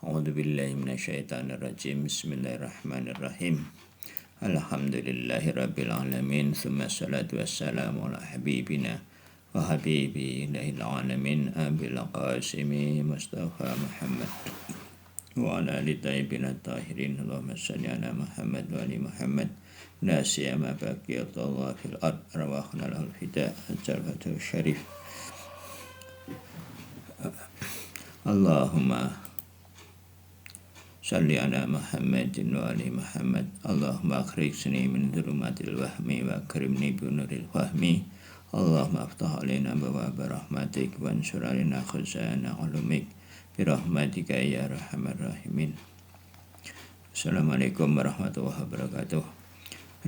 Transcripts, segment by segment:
A'udzu billahi minasyaitonir rajim. Bismillahirrahmanirrahim. Alhamdulillahirabbil alamin. Tsumma shalatu wassalamu ala habibina wa habibi ilahil alamin abil qasimi Mustafa Muhammad wa ala ali tayyibin tahirin. Allahumma shalli ala Muhammad wa ali Muhammad. La siyama baqiyatullah fil ard arwahuna lahul fida. Al-Fatihah Syarif. Allahumma salli ala Muhammadin wa ali Muhammad. Allahumma akhrijni min dhulumatil wahmi wa akrimni bi nuril fahmi. Allahumma aftah alaina abwaaba rahmatik wa ansur alaina khazana ulumik bi rahmatika ya arhamar rahimin. Assalamualaikum warahmatullahi wabarakatuh.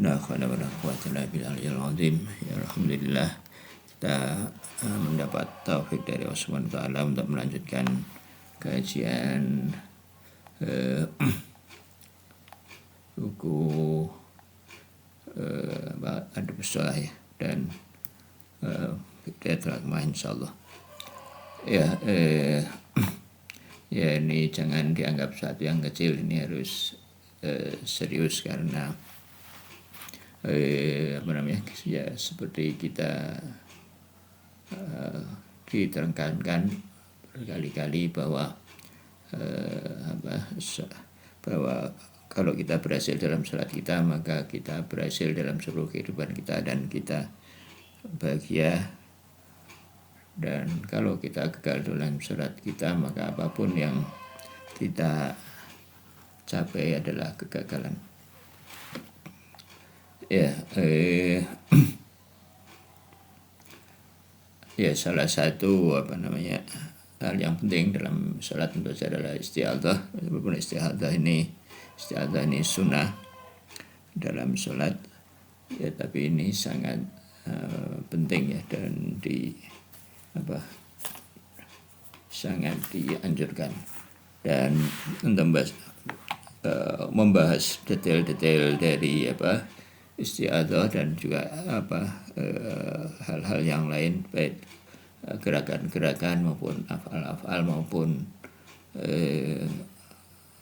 La haula wala quwwata illa billahil azim. Ya alhamdulillah kita mendapat taufik dari Allah Subhanahu wa taala untuk melanjutkan kajian buku Adab Shalah ya, dan kita telah insyaallah ya. Ya, ini jangan dianggap sesuatu yang kecil, ini harus serius karena ya seperti kita diterangkan berkali-kali bahwa bahwa kalau kita berhasil dalam salat kita, maka kita berhasil dalam seluruh kehidupan kita dan kita bahagia. Dan kalau kita gagal dalam salat kita, maka apapun yang kita capai adalah kegagalan. Ya, ya salah satu hal yang penting dalam salat tentu saja adalah isti'adzah. Walaupun isti'adzah ini sunnah dalam salat ya, tapi ini sangat penting ya, dan sangat dianjurkan. Dan untuk membahas detail-detail dari isti'adzah dan juga hal-hal yang lain, baik gerakan-gerakan maupun afal-afal maupun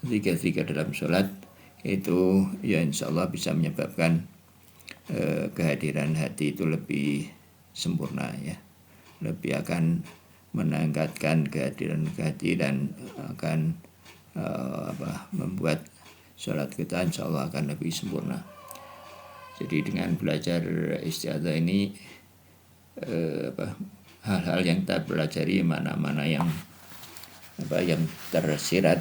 zikir-zikir dalam sholat, itu ya insyaallah bisa menyebabkan kehadiran hati itu lebih sempurna ya, lebih akan meningkatkan kehadiran hati dan akan membuat sholat kita insyaallah akan lebih sempurna. Jadi dengan belajar isti'adzah ini hal-hal yang kita pelajari, mana-mana yang tersirat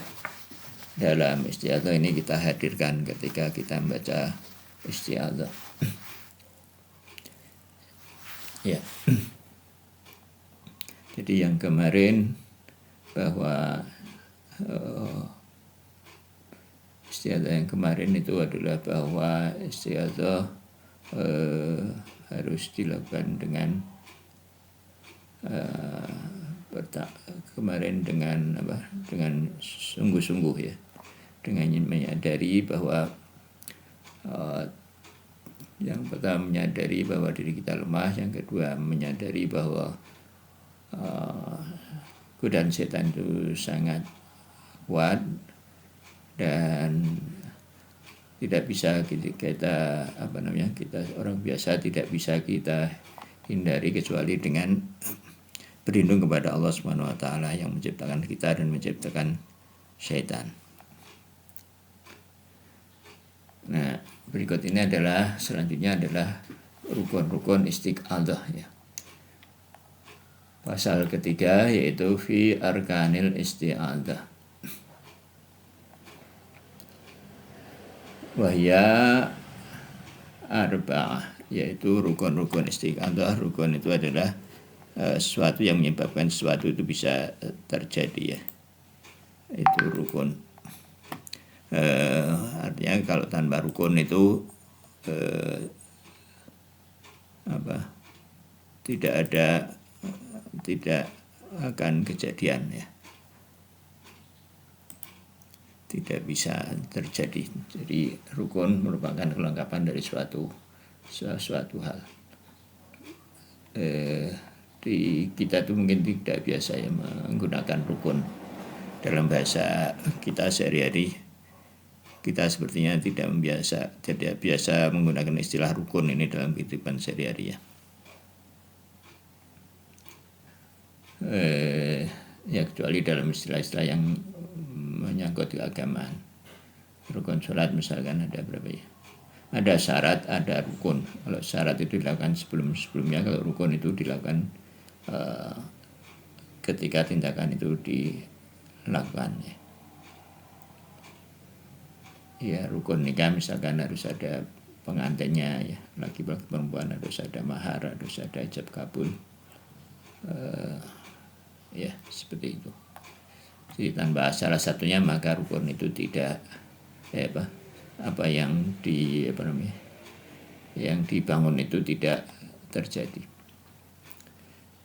dalam isti'adzah ini kita hadirkan ketika kita membaca isti'adzah. Ya. Jadi yang kemarin bahwa isti'adzah yang kemarin itu adalah bahwa isti'adzah harus dilakukan dengan dengan sungguh-sungguh ya, dengan menyadari bahwa yang pertama menyadari bahwa diri kita lemah, yang kedua menyadari bahwa godaan setan itu sangat kuat dan tidak bisa kita orang biasa tidak bisa kita hindari kecuali dengan berlindung kepada Allah Subhanahu wa taala yang menciptakan kita dan menciptakan syaitan. Nah, berikut ini selanjutnya adalah rukun-rukun isti'adzah ya. Pasal ketiga yaitu fi arkanil isti'adzah. Wahya arba'ah, yaitu rukun-rukun isti'adzah. Rukun itu adalah sesuatu yang menyebabkan sesuatu itu bisa terjadi ya. Itu rukun. Artinya kalau tanpa rukun itu tidak akan kejadian ya. Tidak bisa terjadi. Jadi rukun merupakan kelengkapan dari suatu hal. Di kita tuh mungkin tidak biasa ya menggunakan rukun dalam bahasa kita sehari-hari kita sepertinya tidak biasa menggunakan istilah rukun ini dalam kehidupan sehari-hari ya. Ya kecuali dalam istilah-istilah yang menyangkut keagamaan. Rukun sholat misalkan ada berapa ya? Ada syarat, ada rukun. Kalau syarat itu dilakukan sebelumnya, kalau rukun itu dilakukan ketika tindakan itu dilakukan ya. Ya rukun nikah misalkan harus ada pengantinnya ya, laki-laki perempuan harus ada mahar, harus ada ijab kabul. Ya seperti itu. Jadi tanpa salah satunya maka rukun itu tidak yang dibangun itu tidak terjadi.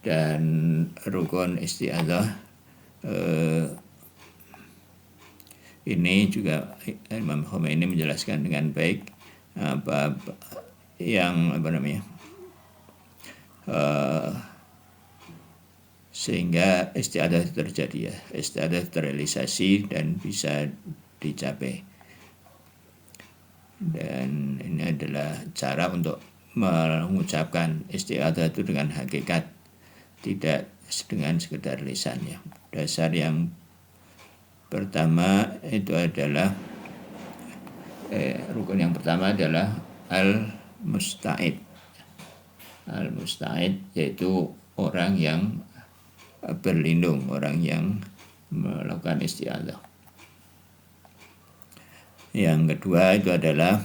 Dan rukun isti'adzah ini juga Imam Khomeini menjelaskan dengan baik sehingga isti'adzah itu terjadi ya, isti'adzah terrealisasi dan bisa dicapai. Dan ini adalah cara untuk mengucapkan isti'adzah itu dengan hakikat, tidak dengan sekedar lisannya. Dasar yang pertama itu adalah rukun yang pertama adalah al-musta'id. Al-musta'id yaitu orang yang berlindung, orang yang melakukan isti'adzah. Yang kedua itu adalah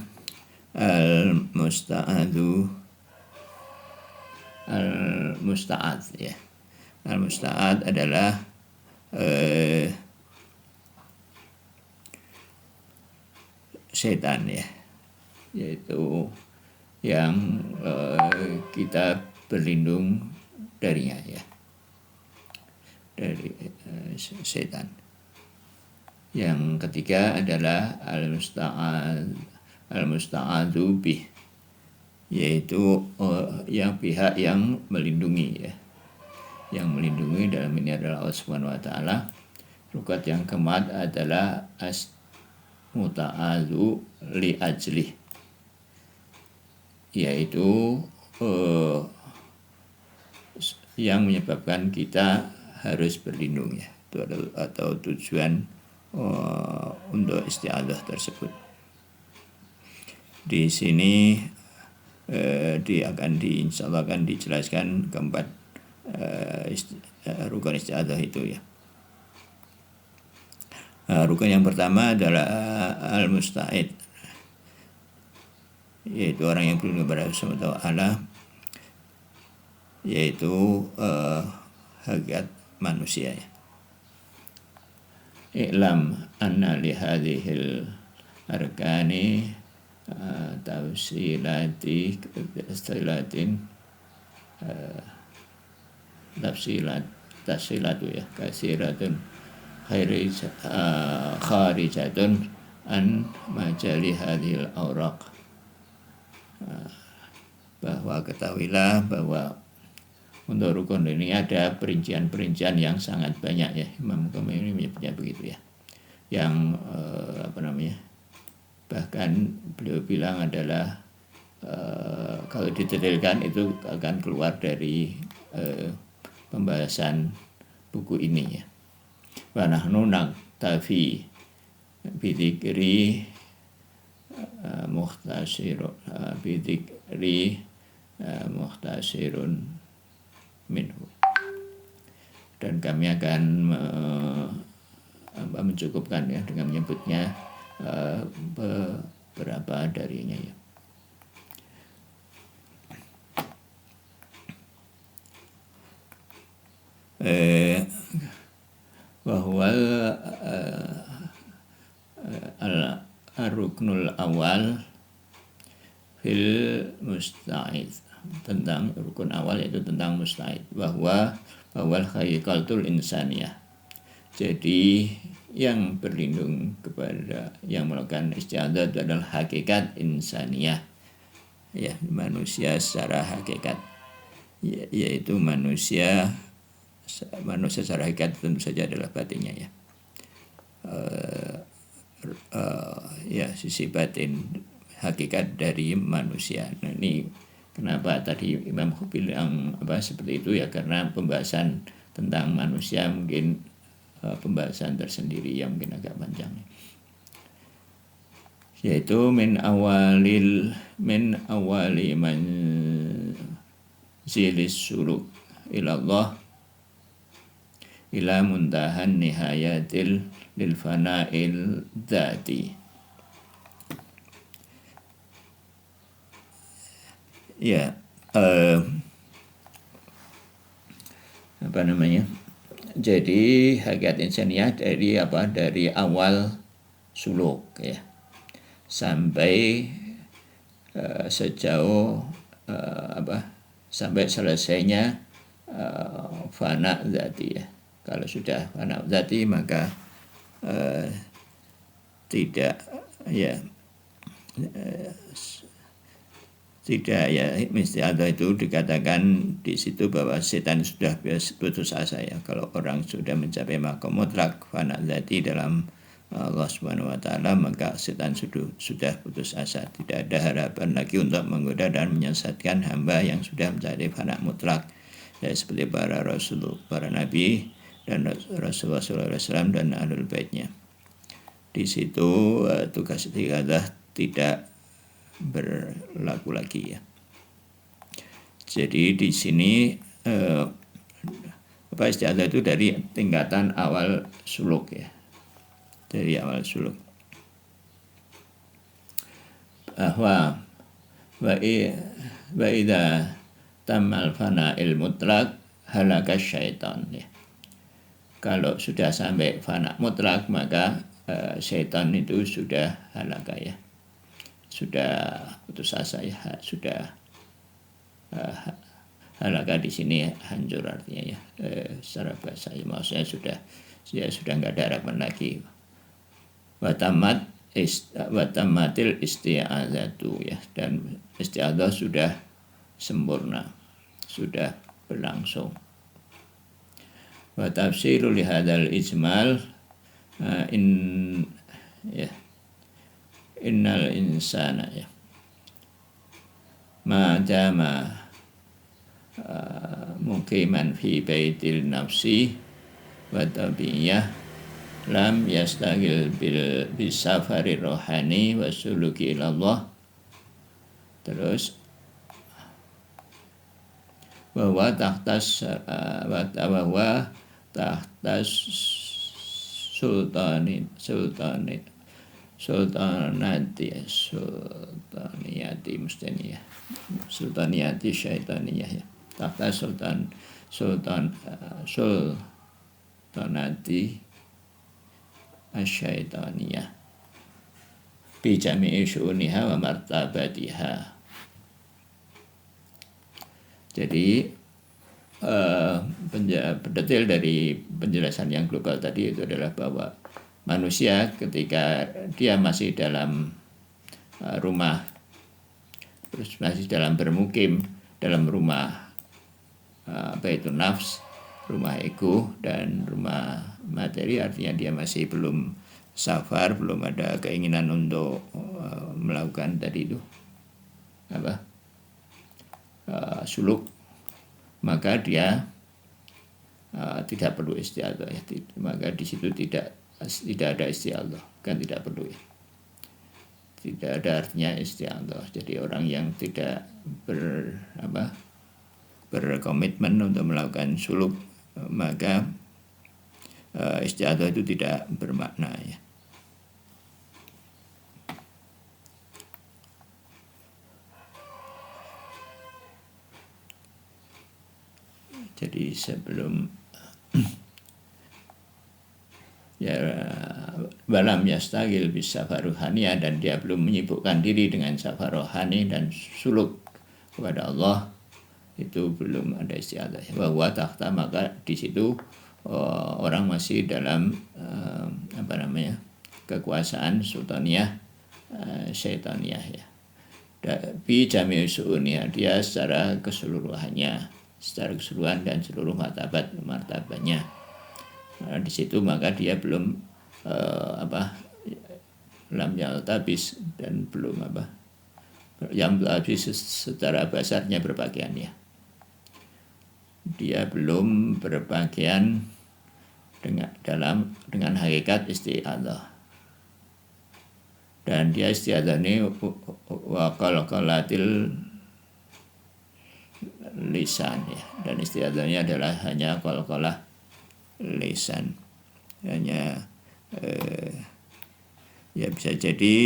al-musta'ad ya. Al-musta'ad adalah setan ya, yaitu yang kita berlindung darinya ya, dari setan. Yang ketiga adalah al-musta'adzu bih, yaitu yang pihak yang melindungi ya, yang melindungi dalam ini adalah Allah Subhanahu wa taala. Rukun yang keempat adalah muta'adzu li ajlih, yaitu yang menyebabkan kita harus berlindung ya, atau tujuan untuk isti'adzah tersebut. Di sini insyaallah akan dijelaskan keempat rukun isti'adzah itu ya. Rukun yang pertama adalah al-musta'id, yaitu orang yang berlindung kepada Allah Subhanahu wa taala, yaitu hakikat manusia ya. I'lam anna li hadhil arkani tafsilatin tafsilatu ya, kasiratun kharijatun an majali hadhil awraq. Bahwa ketahuilah bahwa untuk rukun ini ada perincian-perincian yang sangat banyak ya. Imam Khomeini menyebutnya begitu ya. Yang bahkan beliau bilang adalah kalau didetailkan itu akan keluar dari pembahasan buku ini ya. Wa nahnu naktafi bidzikri mukhtasirun minhu, dan kami akan mencukupkan ya dengan menyebutnya beberapa darinya ya. Bahwa al-ruknul awal fil musta'id, tentang rukun awal yaitu tentang musta'id, bahwa haqiqatul insaniyah, jadi yang berlindung kepada yang melakukan isti'adzah itu adalah hakikat insaniyah ya, manusia secara hakikat, yaitu manusia secara hakikat tentu saja adalah batinnya ya. ya sisi batin hakikat dari manusia. Nah, ini kenapa tadi Imam Khubil yang seperti itu ya, karena pembahasan tentang manusia mungkin pembahasan tersendiri yang mungkin agak panjang, yaitu min awali manzilis suluk ilallah ila muntahan nihayatil lil fana'il dzati. Ya, jadi hakikat insaniah dari awal suluk ya sampai sejauh sampai selesainya fana dzati ya. Kalau sudah fana dzati maka tidak istiadah itu dikatakan di situ bahwa setan sudah putus asa ya. Kalau orang sudah mencapai maqam mutlak fana dzati dalam Allah Subhanahu wa taala, maka setan sudah putus asa, tidak ada harapan lagi untuk menggoda dan menyesatkan hamba yang sudah mencapai fana mutlak. Ya, seperti para rasul, para nabi dan Rasulullah SAW dan ahlul baitnya. Di situ tugas istiadah tidak berlaku lagi ya. Jadi di sini istiadah itu dari tingkatan awal suluk ya. Dari awal suluk. Bahwa wa idza tamal fana'il mutlak halaka syaitan ya. Kalau sudah sampai fana mutlak maka syaitan itu sudah halaka ya. Sudah putus asa ya, sudah halaka di sini hancur artinya ya. Secara bahasa ya, maksudnya sudah nggak ada harapan lagi. Watamatil isti'adzatu ya, dan isti'adzah sudah sempurna, sudah berlangsung. Wa tafsiru li hadzal ijmal innal insana ya ma dama muqiman fi baitil nafsi wa tabiyah lam yastagil bil safari rohani wa suluki ilallah. Terus bahwa tahtas sultaniyati mustania sultaniyati syaitaniyah ya. Tahta sultanati asyaitaniyah bi jami'i syu'uniha wa martabatiha. Jadi detail dari penjelasan yang global tadi itu adalah bahwa manusia ketika dia masih dalam rumah, terus masih dalam bermukim dalam rumah baitun nafs, rumah ego dan rumah materi, artinya dia masih belum safar, belum ada keinginan untuk melakukan tadi itu suluk, maka dia tidak perlu istiadah ya. Maka di situ tidak ada istiadah, kan tidak perlu ya. Tidak ada artinya istiadah. Jadi orang yang tidak berkomitmen untuk melakukan suluk, maka istiadah itu tidak bermakna ya. Jadi sebelum balam yastagil bisa faruhaniya, dan dia belum menyibukkan diri dengan safar rohani dan suluk kepada Allah, itu belum ada istiadah. Bahwa tahta, maka di situ orang masih dalam kekuasaan sultaniyah syaitaniyah ya. Bi jami'i su'uniyah, dia secara keseluruhan dan seluruh martabatnya. Di situ maka dia belum lam yaltabis, dan belum yang habis secara bahasanya berpakaian ya. Dia belum berpakaian dengan hakikat isti'adzah. Dan dia isti'adzah ini wa qalqalatil lisan ya. Dan isti'adzahnya adalah hanya qalqalah lisan. Hanya ya bisa jadi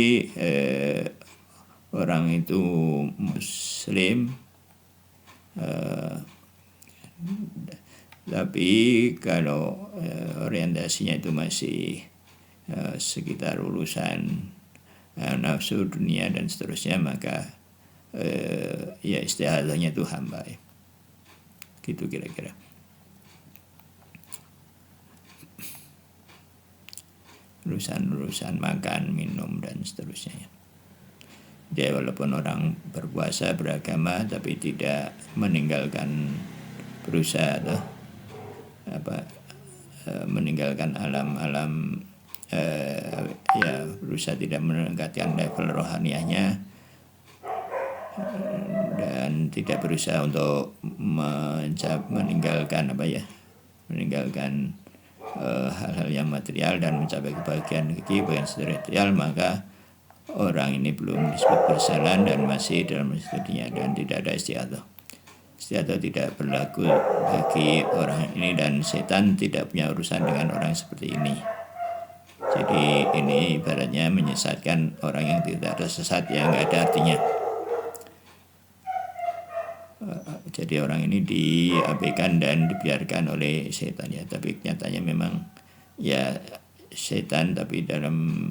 orang itu muslim, tapi kalau orientasinya itu masih sekitar urusan nafsu dunia dan seterusnya, maka ya isti'adzahnya itu hamba ya. Gitu kira-kira. Urusan makan, minum dan seterusnya ya. Dia walaupun orang berpuasa, beragama, tapi tidak meninggalkan berusaha atau meninggalkan alam-alam ya, berusaha tidak meningkatkan level rohaniahnya, dan tidak berusaha untuk meninggalkan hal-hal yang material dan mencapai kebahagiaan spiritual, maka orang ini belum disebut berjalan dan masih dalam studinya dan tidak ada isti'adzah. Isti'adzah tidak berlaku bagi orang ini, dan setan tidak punya urusan dengan orang seperti ini. Jadi ini ibaratnya menyesatkan orang yang tidak ada sesat, yang nggak ada artinya. Jadi orang ini diabaikan dan dibiarkan oleh setan ya, tapi nyatanya memang ya setan, tapi dalam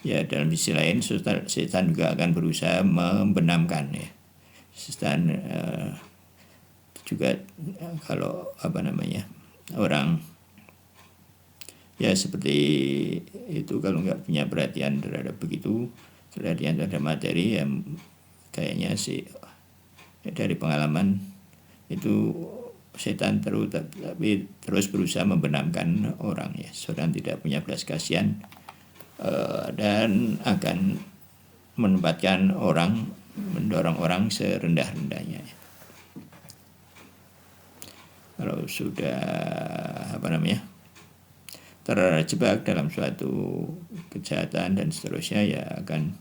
ya dalam sisi lain setan juga akan berusaha membenamkan ya. Setan juga kalau orang ya seperti itu, kalau nggak punya perhatian terhadap materi ya, kayaknya sih dari pengalaman itu setan terus berusaha membenamkan orang ya. Seorang tidak punya belas kasihan dan akan menempatkan orang, mendorong orang serendah-rendahnya ya. Kalau sudah terjebak dalam suatu kejahatan dan seterusnya ya, akan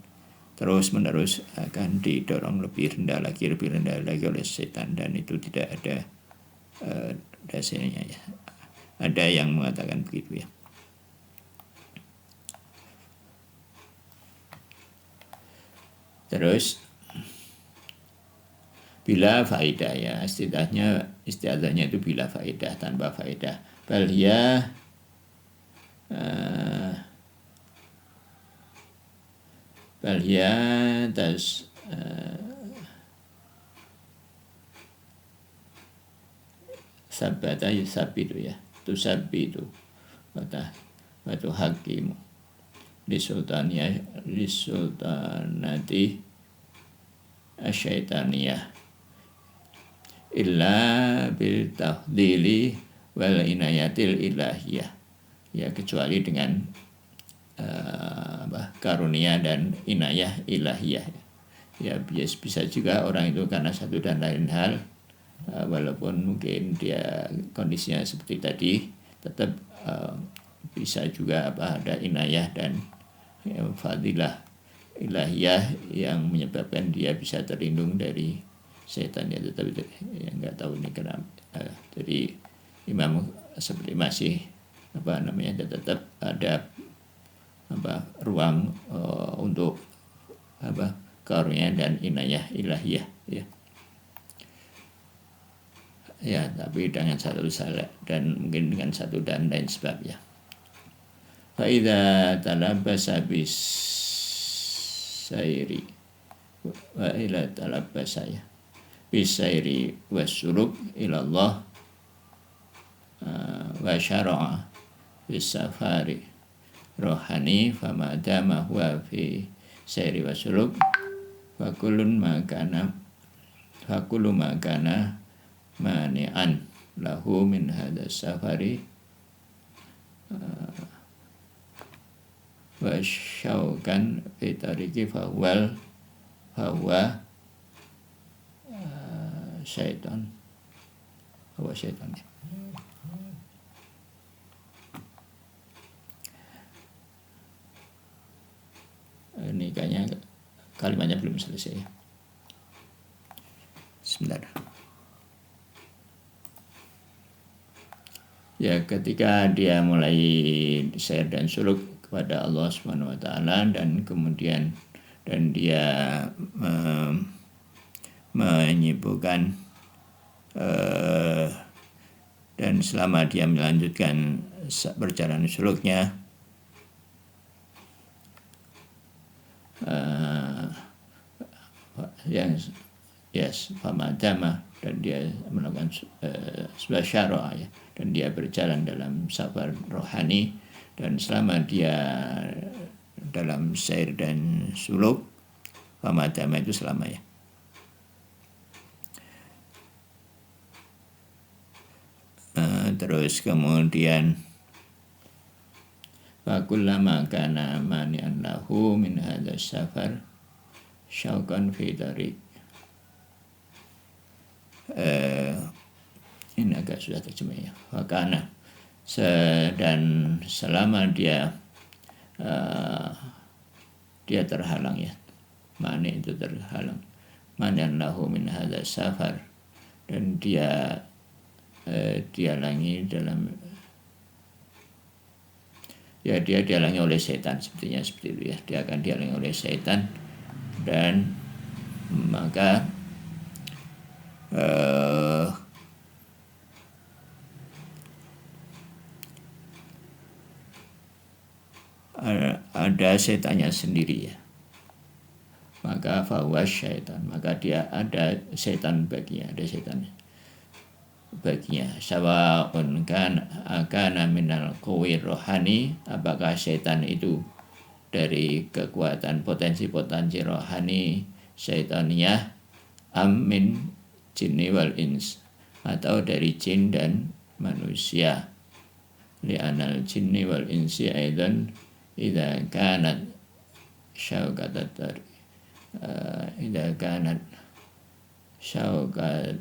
terus-menerus akan didorong lebih rendah lagi oleh setan, dan itu tidak ada dasarnya ya. Ada yang mengatakan begitu ya. Terus bila faedah ya, isti'adzahnya itu bila faedah, tanpa faedah. Bal ya tas sabata yusabitu ya, tusabitu watu hakimu lisultanati asyaitaniyah illa bil tahdili wal inayatil ilahiyah ya, kecuali dengan karunia dan inayah ilahiyah ya. Bisa juga orang itu karena satu dan lain hal, walaupun mungkin dia kondisinya seperti tadi, tetap bisa juga ada inayah dan fadilah ilahiyah yang menyebabkan dia bisa terlindung dari setan ya. Tetapi ya nggak tahu ini kenapa. Jadi imam seperti masih tetap ada ruang untuk karunia dan inayah ilahiyah ya. Ya, tapi dengan satu salah dan mungkin dengan satu dan lain sebab ya. Fa idza talabbasa bis sairi wa ila talabbasa ya bis sairi wasuluk ila Allah wa syara'a bis safari rohani fama dama huwa fi sairi wasuluk fa kullu ma kana mani'an lahu min hadha safari wa syaukan fi tariqi fahuwa syaitan. Bahwa syaitan ya. Ini kayaknya kalimatnya belum selesai. Sebentar. Ya, ketika dia mulai syair dan suluk kepada Allah Subhanahu wa taala dan kemudian dia menyibukkan dan selama dia melanjutkan perjalanan suluknya famadama, dan dia melakukan sebuah syarah ya, dan dia berjalan dalam safar rohani, dan selama dia dalam syair dan suluk famadama itu selamanya. Terus kemudian fakullama kana mani'an lahu min hadha safar syauqan fi tariq. Ini agak sudah terjemah ya. Fakana, dan selama dia terhalang ya, mani itu terhalang, mani'an lahu min hadha safar, dan dia dihalangi dalam ya, dia dihalangi oleh setan, sepertinya seperti itu ya, dia akan dihalangi oleh setan, dan maka ada setannya sendiri ya, maka fahuwa syaitan, maka dia ada setan baginya, ada setannya baginya. Sawa'un kana minal quwwir rohani, apakah setan itu dari kekuatan potensi rohani syaitaniyah, min jinni wal ins, atau dari jin dan manusia. Li'anal jinni wal insi aidan idza kanat syauqatat idza kanat syauqatat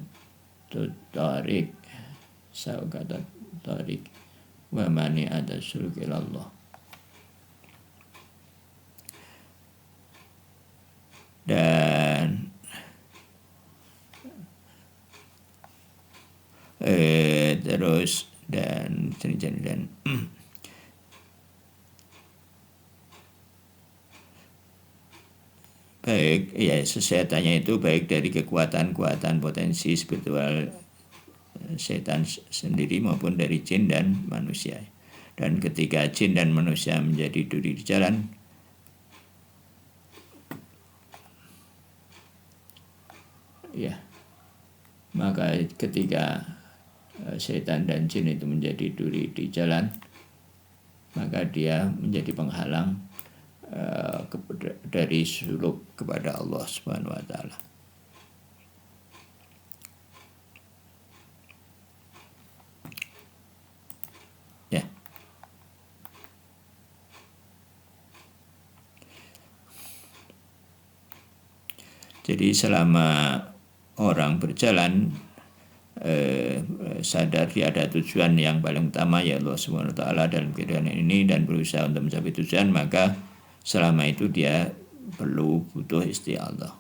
tariq wa mani ada suluk ilallah. Dan terus dan baik ya, setannya itu baik dari kekuatan potensi spiritual setan sendiri maupun dari jin dan manusia. Dan ketika jin dan manusia menjadi duri di jalan, ya, maka ketika setan dan jin itu menjadi duri di jalan, maka dia menjadi penghalang dari suluk kepada Allah Subhanahu wa taala. Ya. Jadi selama orang berjalan sadar dia ada tujuan yang paling utama, ya Allah Subhanahu wa taala dalam kehidupan ini, dan berusaha untuk mencapai tujuan, maka selama itu dia butuh isti'adzah.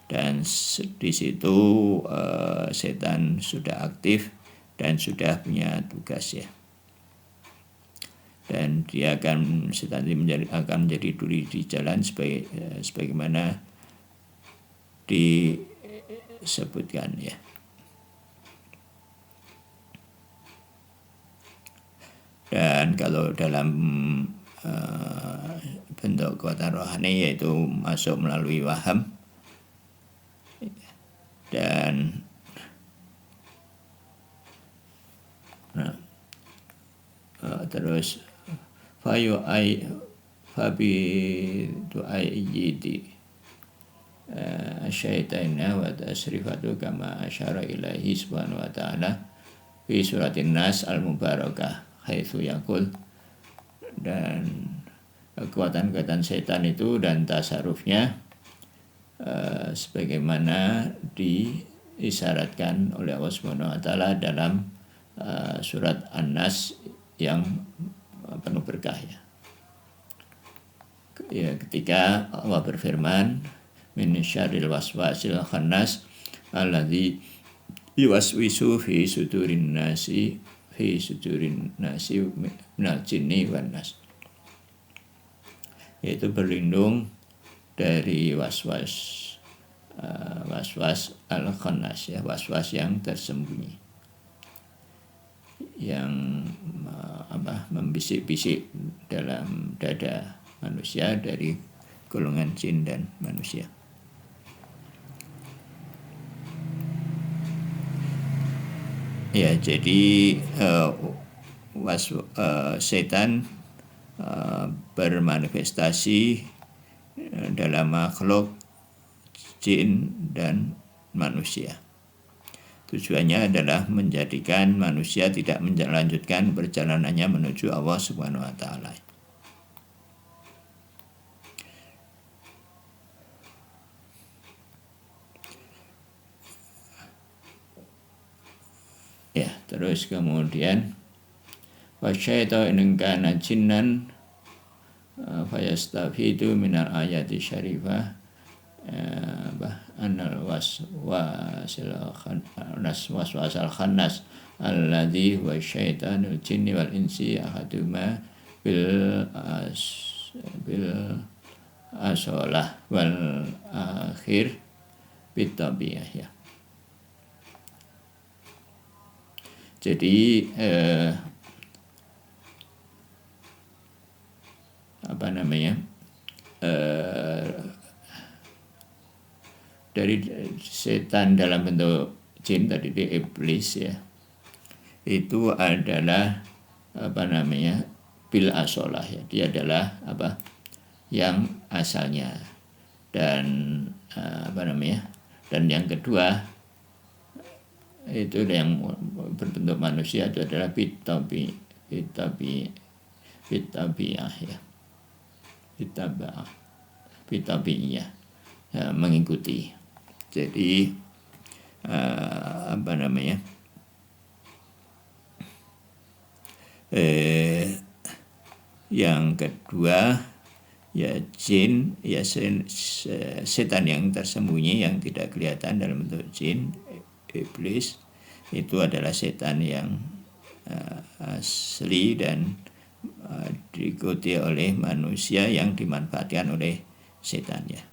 Dan di situ setan sudah aktif dan sudah punya tugas ya. Dan dia setan ini akan menjadi duri di jalan sebagaimana disebutkan ya. Dan kalau dalam bentuk kekuatan rohani, yaitu masuk melalui waham, dan terus fabi du'ayyidi syaitana wa tasrifatu kama asyara ilahi subhanahu wa ta'ala fi suratin Nas al-Mubarakah haitsu yaqul. Dan kekuatan-kekuatan setan itu dan tasarufnya sebagaimana diisyaratkan oleh Allah Subhanahu wa taala dalam surat An-Nas yang penuh berkah ya. Ketika Allah berfirman, min syarril waswasil khannas alladzi yuwaswisu fi sudurin nasi minal jinni wan nas. Yaitu berlindung dari waswas al-khannas ya, waswas yang tersembunyi, yang membisik-bisik dalam dada manusia dari golongan jin dan manusia. Ya, jadi setan bermanifestasi dalam makhluk jin dan manusia. Tujuannya adalah menjadikan manusia tidak melanjutkan perjalanannya menuju Allah Subhanahu wa taala. Ya, terus kemudian wasyaitanu in kana jinnan fayastafidu minal ayati syarifah anal waswasal khannas alladzi huwa syaitanul jinni wal insi ahaduma bil asolah wal akhir bitabiyah ya. Jadi dari setan dalam bentuk jin tadi di iblis ya, itu adalah bil asolah ya, dia adalah yang asalnya, dan dan yang kedua itu yang berbentuk manusia itu adalah bitabiyah ya, bitabiyah ya, mengikuti. Jadi yang kedua ya jin ya, setan yang tersembunyi yang tidak kelihatan dalam bentuk jin, iblis, itu adalah setan yang asli dan diikuti oleh manusia yang dimanfaatkan oleh setan ya.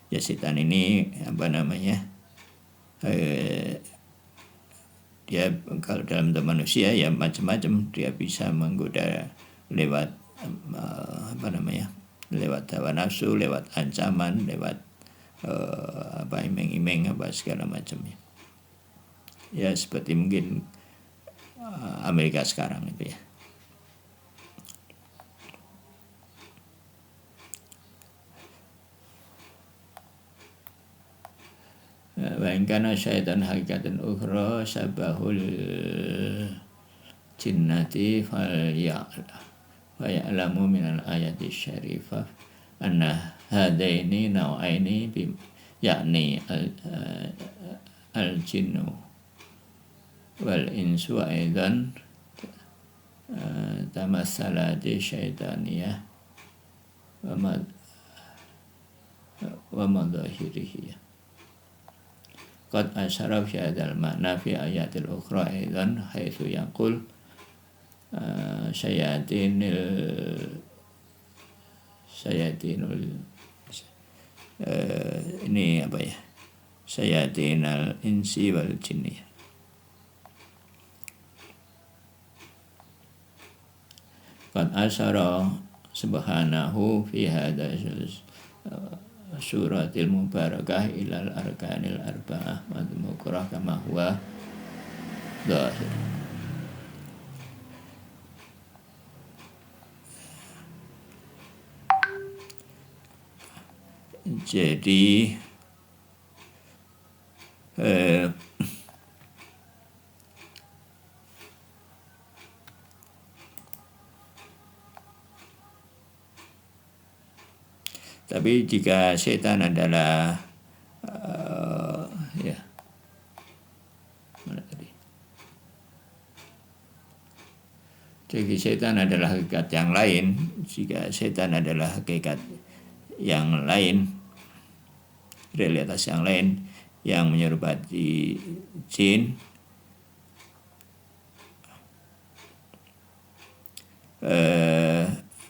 Ya, setan ini dia kalau dalam bentuk manusia ya macam-macam, dia bisa menggoda lewat lewat hawa nafsu, lewat ancaman, lewat iming-iming segala macamnya. Ya seperti mungkin Amerika sekarang itu ya. Wa in kana syaitan hakikatan ukhra sabahul jinnati falya'lamu minal ayati syarifah anna hadaini nau'aini yakni al-jinnu wal insu aidan tamassalati syaitaniyah wa madahirihi. Qad asyara fi hadzal ma'na fi ayatil ukhra aidan haitsu yaqul ini sayatinal insi wal jinni. Qad asyara subhanahu fi hadzal suratil mubarakah ilal arkanil arba'ah madmukurah kama huwa dhahir. Jadi Tapi jika setan adalah ya mana tadi? Jadi setan adalah hakikat yang lain. Jika setan adalah hakikat yang lain, realitas yang lain yang menyerupai jin,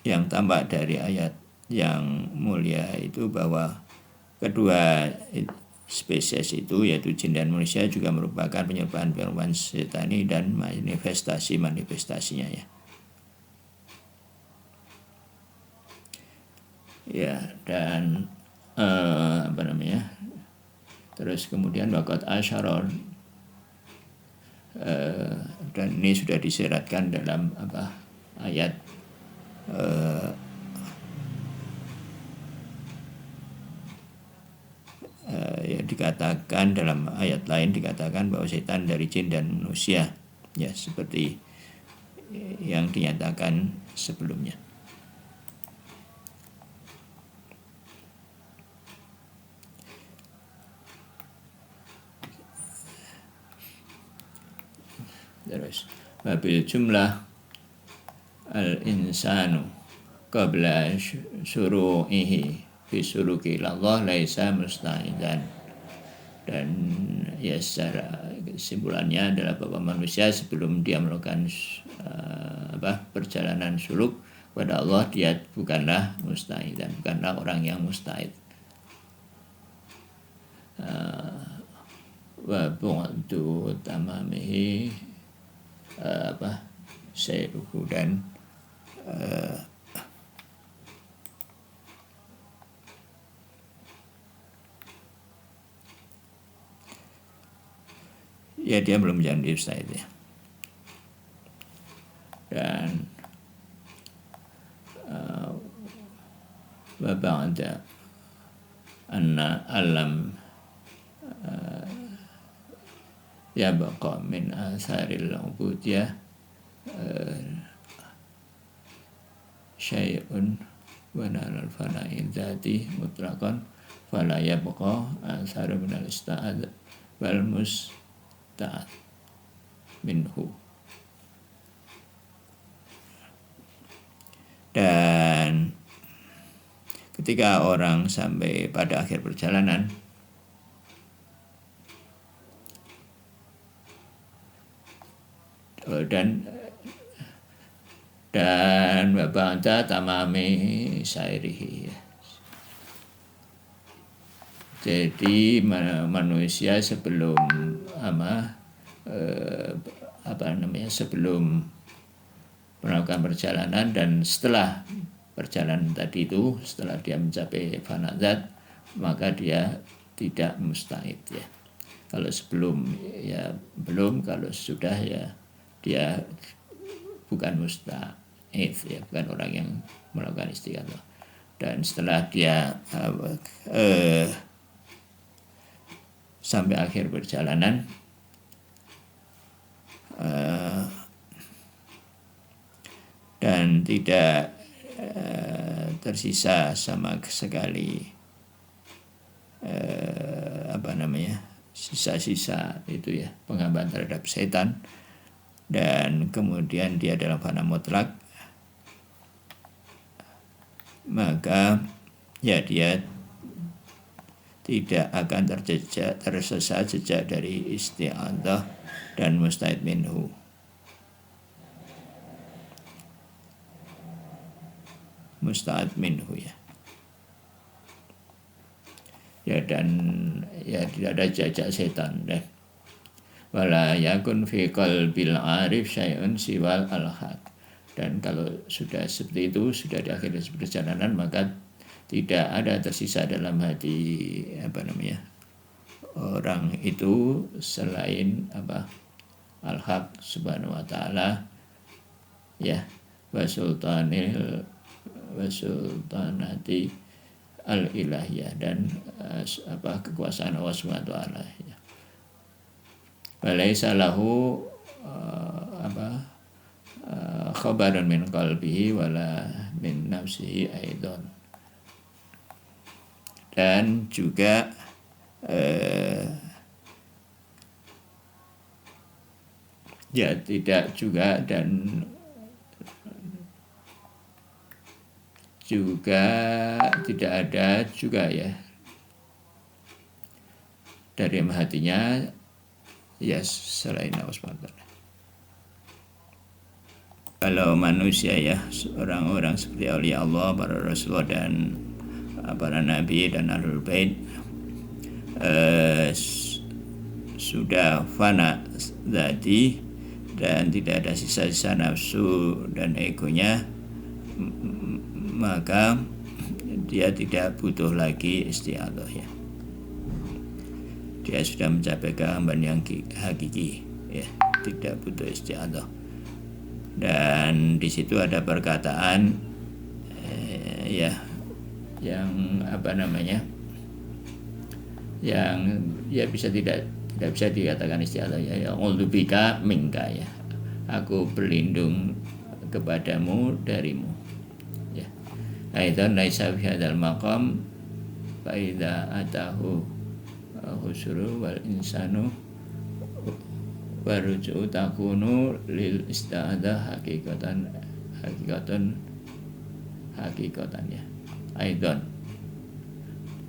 yang tampak dari ayat yang mulia itu bahwa kedua spesies itu yaitu jin dan manusia juga merupakan penyerupaan setani dan manifestasinya ya. Ya, dan terus kemudian waqad asyara, dan ini sudah disyaratkan dalam ayat ya, dikatakan dalam ayat lain dikatakan bahwa setan dari jin dan manusia ya, seperti yang dinyatakan sebelumnya. Terus wabil jumlah al-insanu qabla syuru'ihi bisuruki ilallah laisa musta'idan. Dan ya secara kesimpulannya adalah bahwa manusia sebelum dia melakukan perjalanan suluk kepada Allah, dia bukanlah musta'idan, bukanlah orang yang musta'id. Wa bu'du tamamihi sayruhu, dan ya dia belum menjadi musta'id ya. Dan wa ba'da anna alam yabqa min asaril ubudiyah syai'un wa nalal fana'in dzati mutlaqan fala yabqa asar min al-ista'ad wal musta'ad minhu. Dan ketika orang sampai pada akhir perjalanan, dan ba'da tamami sairihi. Jadi manusia sebelum sebelum melakukan perjalanan dan setelah perjalanan tadi itu, setelah dia mencapai fanazat, maka dia tidak musta'id ya. Kalau sebelum ya belum, kalau sudah ya dia bukan musta'id ya, bukan orang yang melakukan istiqamah. Dan setelah dia sampai akhir perjalanan, dan tidak tersisa sama sekali sisa-sisa itu ya, pengambahan terhadap setan, dan kemudian dia dalam fana mutlak, maka ya dia tidak akan tersesat jejak dari isti'adzah dan musta'id minhu. Musta'id minhu ya. Ya, dan ya tidak ada jejak setan deh. Wala yakun fi qalbil arif syai'un siwal al-haq. Dan kalau sudah seperti itu, sudah di akhir perjalanan, maka tidak ada tersisa dalam hati orang itu selain al-haq subhanahu wa ta'ala ya, wa sultanati al-ilahiyah, dan kekuasaan Allah subhanahu wa ta'ala ya. Walaisa lahu khabarun min qalbihi wala min nafsihi aidan. dan juga ya tidak juga, dan juga tidak ada juga ya dari hatinya ya selain Allah SWT. Kalau manusia ya, orang-orang seperti aulia Allah, para rasulullah dan para nabi dan ahlul bait sudah fana zati dan tidak ada sisa-sisa nafsu dan egonya, maka dia tidak butuh lagi istiadah ya. Dia sudah mencapai kehamban yang hakiki ya, tidak butuh istiadah. Dan di situ ada perkataan ya yang yang ya tidak bisa dikatakan istiadah ya, a'udzubika minka ya, aku berlindung kepadamu darimu ya. Aidan laisa fi hadzal maqam fa idza atahu husru wal insanu waruju takunu lil isti'adzah hakikatan ya. Aidan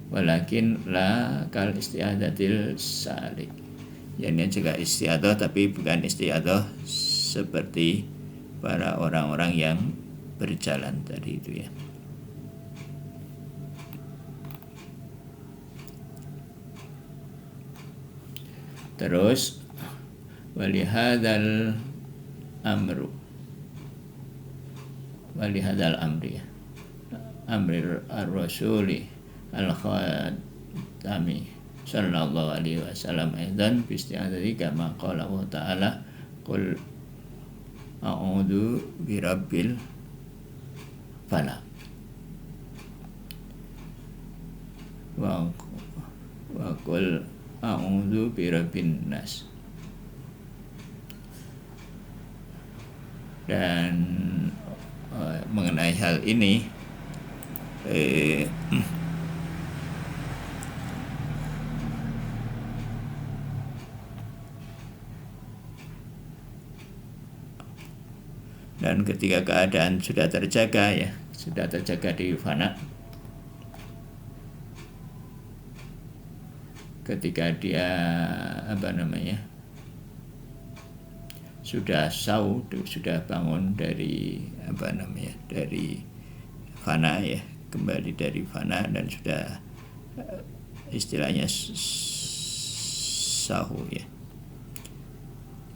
walakin la kal isti'adzatil salik. Ini juga istiadah tapi bukan istiadah seperti para orang-orang yang berjalan tadi itu ya. Terus walihadzal amri ya, amri ar-rasuli al-khatami sallallahu alaihi wasallam aidan bi isti'adzati kama qala Allah ta'ala qul a'udzu birabbil falaq wa qul a'udzu birabbin nas. Dan mengenai hal ini dan ketika keadaan sudah terjaga ya, sudah terjaga di fana, ketika dia sudah sudah bangun dari dari fana ya, kembali dari fana dan sudah istilahnya sahu ya.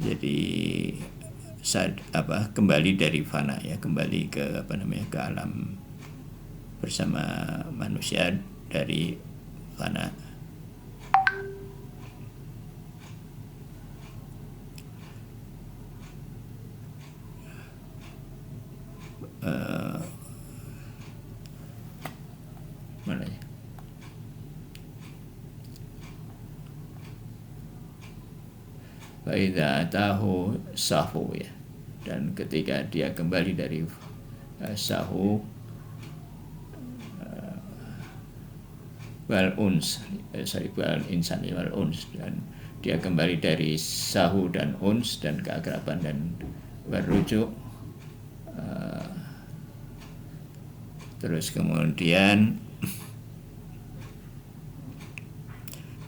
Jadi kembali dari fana ya, kembali ke ke alam bersama manusia dari fana. Mana ya? Faidza tahu sahu ya, dan ketika dia kembali dari sahu wal insan wal uns, dan dia kembali dari sahu dan uns dan keakraban dan berujuk. Terus kemudian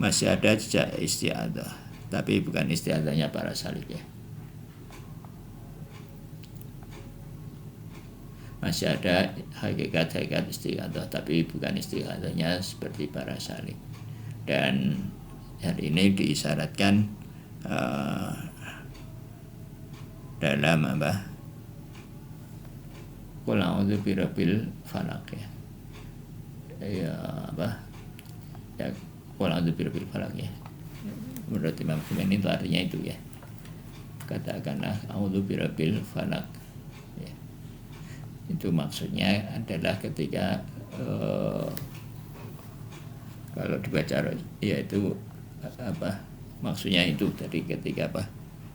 masih ada jejak istiadah, tapi bukan istiadahnya para salik ya. Masih ada hakikat istiadah, tapi bukan istiadahnya seperti para salik. Dan hal ini diisyaratkan dalam Qul a'udzu birabbil falaq ya. Ya ya Qul a'udzu birabbil falaq ya. Menurut Imam Khomeini itu artinya itu ya. Katakanlah a'udzu birabbil falaq. Ya. Itu maksudnya adalah ketika kalau dibaca yaitu maksudnya itu tadi ketika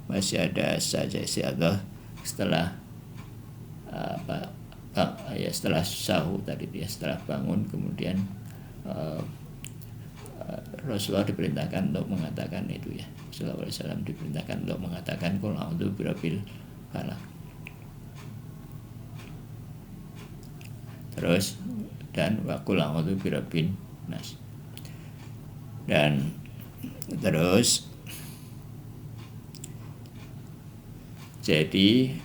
masih ada saja istiadah setelah setelah sahur tadi dia, setelah bangun kemudian Rasulullah diperintahkan untuk mengatakan itu ya. Sallallahu alaihi wasallam diperintahkan untuk mengatakan qul a'udzu birabbil falaq. Terus dan wa qul a'udzu birabbin nas. Dan terus jadi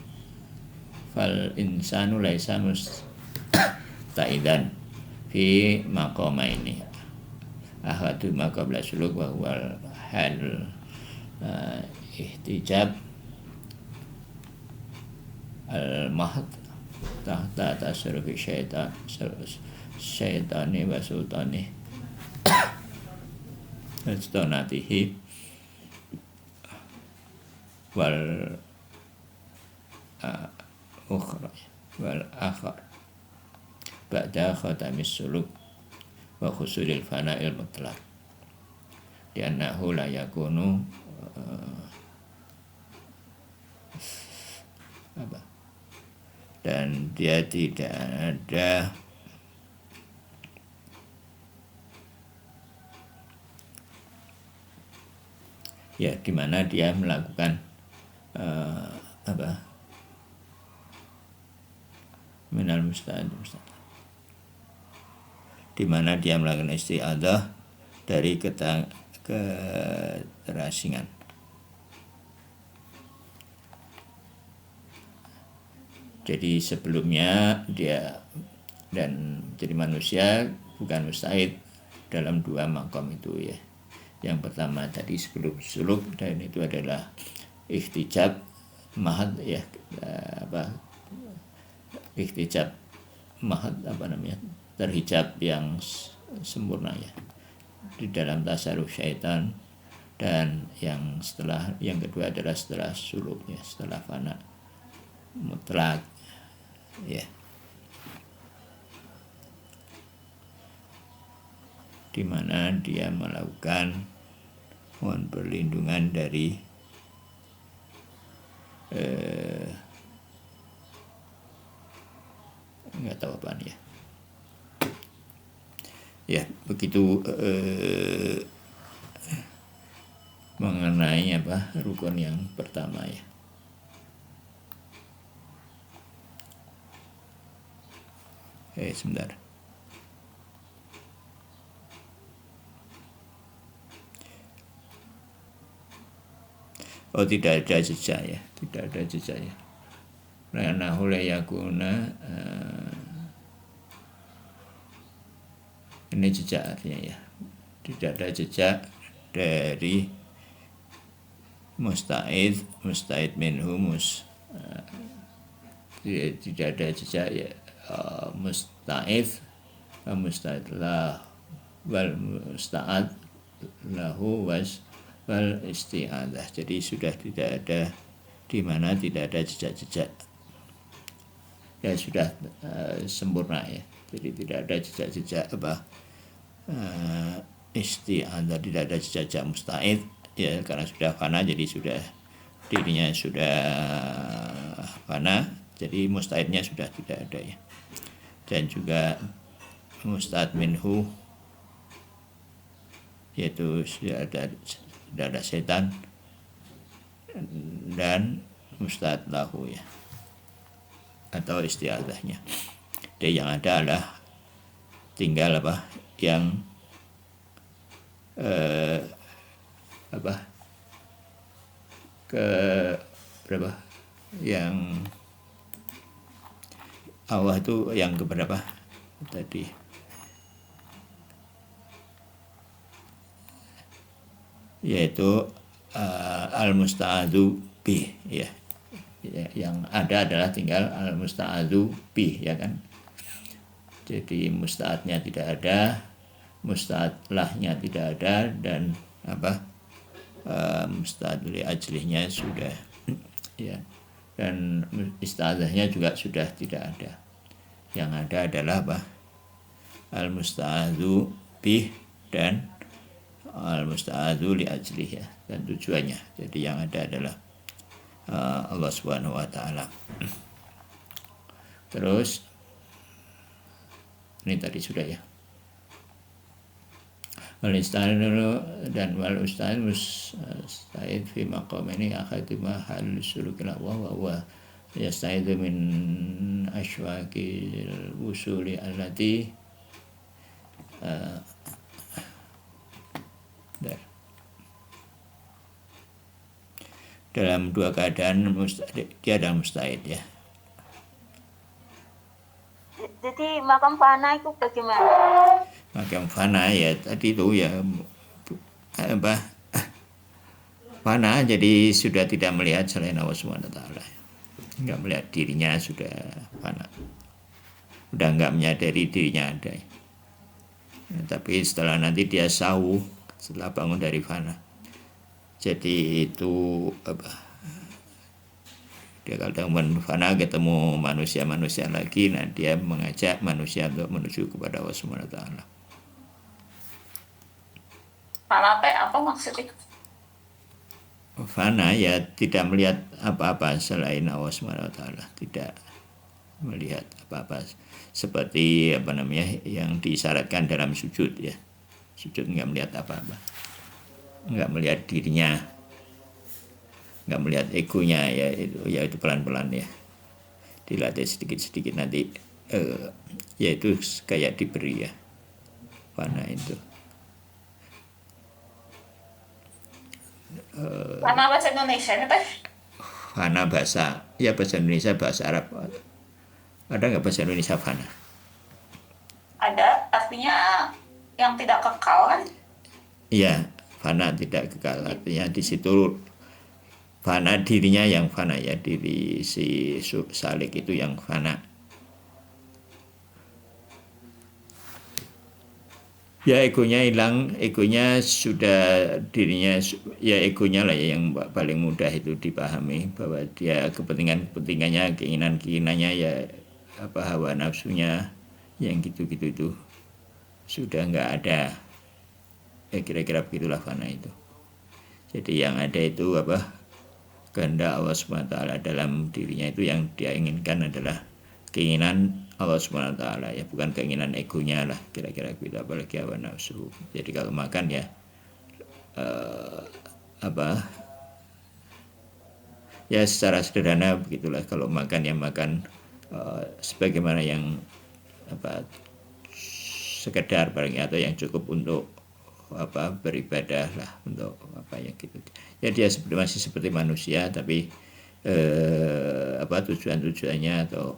fal insanu laisa mustaidan fi maqamaini ahadu ma qabla suluk wa huwal hal ihtijab al mahd tahta tasarrufi syaitani wa sultani astonatihi wal ukhra wal akhar ba'da khatamis suluk wa khusulil fana'il mutlaq li'annahu la yakunu dan dia tidak ada ya di mana dia melakukan minal musta'ad di mana dia melakukan isti'adzah dari keterasingan. Jadi sebelumnya dia dan jadi manusia bukan musta'id dalam dua makom itu ya. Yang pertama tadi sebelum suluk, dan itu adalah ihtijab mahad ya, ihtijab mahad terhijab yang sempurna ya di dalam tasarruf syaitan. Dan yang kedua adalah setelah suluk ya, setelah fana mutlak ya, di mana dia melakukan mohon perlindungan dari nggak tahu apaan ya begitu mengenai rukun yang pertama ya. Sebentar. Oh, tidak ada jejak ya, tidak ada jejak ya. Lanahu la yakuna ini jejak artinya ya, tidak ada jejak dari musta'id minhu tidak ada jejak ya, musta'id lah wal musta'ad lahu wal isti'adzah. Jadi sudah tidak ada, di mana tidak ada jejak-jejak ya, sudah sempurna ya. Jadi tidak ada jejak-jejak isti'adzah, tidak ada jejak musta'id ya, karena sudah fana, jadi sudah dirinya sudah fana, jadi musta'idnya sudah tidak ada ya. Dan juga musta'ad minhu, yaitu sudah ada setan, dan musta'ad lahu ya, atau isti'adzahnya. Dan yang ada adalah tinggal yang ke berapa yang Allah itu yang keberapa tadi, yaitu al-musta'adzu bih ya. Yang ada adalah tinggal al-musta'adzu bih ya kan. Jadi musta'adnya tidak ada, musta'ad lahnya tidak ada, dan musta'ad li ajlihnya sudah ya, dan isti'adzahnya juga sudah tidak ada. Yang ada adalah al-musta'adzu bih dan al-musta'adzu li ajlih ya, dan tujuannya. Jadi yang ada adalah Allah Subhanahu wa taala. Terus ini tadi sudah ya. wal istanu dan wal ustad musta'id fi maqamini akhaduma hal sulukil Allah wa huwa yasta'idu min ashwaqil usuli allati dalam dua keadaan dia adalah musta'id ya. Jadi makam fana itu bagaimana? Makam fana ya tadi itu ya apa fana, jadi sudah tidak melihat selain Allah Subhanahu wa taala. Enggak melihat dirinya, sudah fana. Udah enggak menyadari dirinya ada. Ya, tapi setelah nanti dia sawu setelah bangun dari fana. Jadi itu apa? Dia kalau fana ketemu manusia-manusia lagi, nah dia mengajak manusia untuk menuju kepada Allah Subhanahu wa taala. Fana apa maksudnya? Fana ya tidak melihat apa-apa selain Allah Subhanahu wa taala, tidak melihat apa-apa seperti apa namanya yang disyaratkan dalam sujud ya. Sujud enggak melihat apa-apa. Enggak melihat dirinya. Nggak melihat egonya ya itu pelan-pelan ya, dilatih sedikit-sedikit nanti ya itu kayak diberi ya fana itu. Fana bahasa Indonesia nih Teh? Fana bahasa Indonesia, bahasa Arab ada nggak bahasa Indonesia fana? Ada, artinya yang tidak kekal kan? Iya, fana tidak kekal, artinya di situ fana dirinya yang fana ya, diri si salik itu yang fana. Ya egonya hilang, egonya sudah dirinya ya egonya lah ya yang paling mudah itu dipahami, bahwa dia kepentingannya, keinginannya ya apa hawa nafsunya yang gitu-gitu itu sudah nggak ada. Ya kira-kira begitulah fana itu. Jadi yang ada itu apa? Kehendak Allah Subhanahu wa taala dalam dirinya itu, yang dia inginkan adalah keinginan Allah Subhanahu wa taala ya, bukan keinginan egonya lah, kira-kira begitu, apalagi hawa nafsu. Jadi kalau makan ya ya secara sederhana begitulah, kalau makan ya makan sebagaimana yang sekedar barangnya, atau yang cukup untuk beribadah lah, untuk gitu ya. Dia masih seperti manusia, tapi tujuannya atau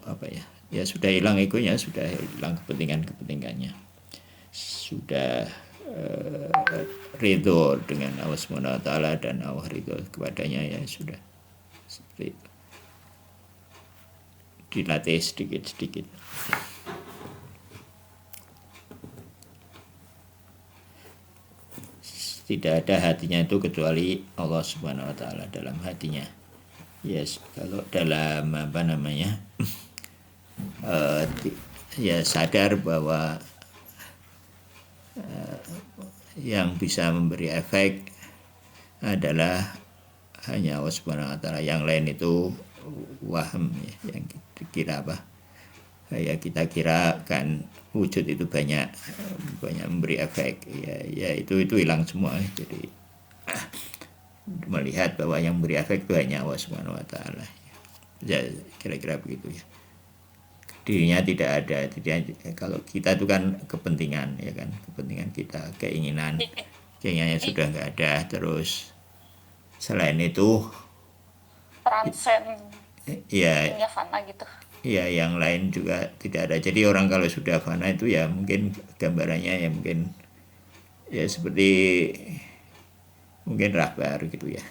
ya sudah hilang egonya, sudah hilang kepentingannya, sudah ridho dengan Allah Subhanahu wa taala dan Allah ridho kepadanya, ya sudah seperti itu. Dilatih sedikit-sedikit. Tidak ada hatinya itu kecuali Allah Subhanahu wa taala dalam hatinya. Yes, kalau dalam ya sadar bahwa yang bisa memberi efek adalah hanya Allah Subhanahu wa taala. Yang lain itu waham ya, yang kira ya kita kira kan wujud itu banyak memberi efek ya itu hilang semua. Jadi melihat bahwa yang memberi efek itu hanya Allah Subhanahu wa taala ya, kira-kira begitu ya. Dirinya tidak ada. Kalau kita itu kan kepentingan ya kan, kepentingan kita, keinginannya sudah nggak ada. Terus selain itu transcend ya fana gitu. Ya, yang lain juga tidak ada. Jadi orang kalau sudah fana itu ya mungkin gambarannya ya mungkin ya seperti mungkin rahbar gitu ya.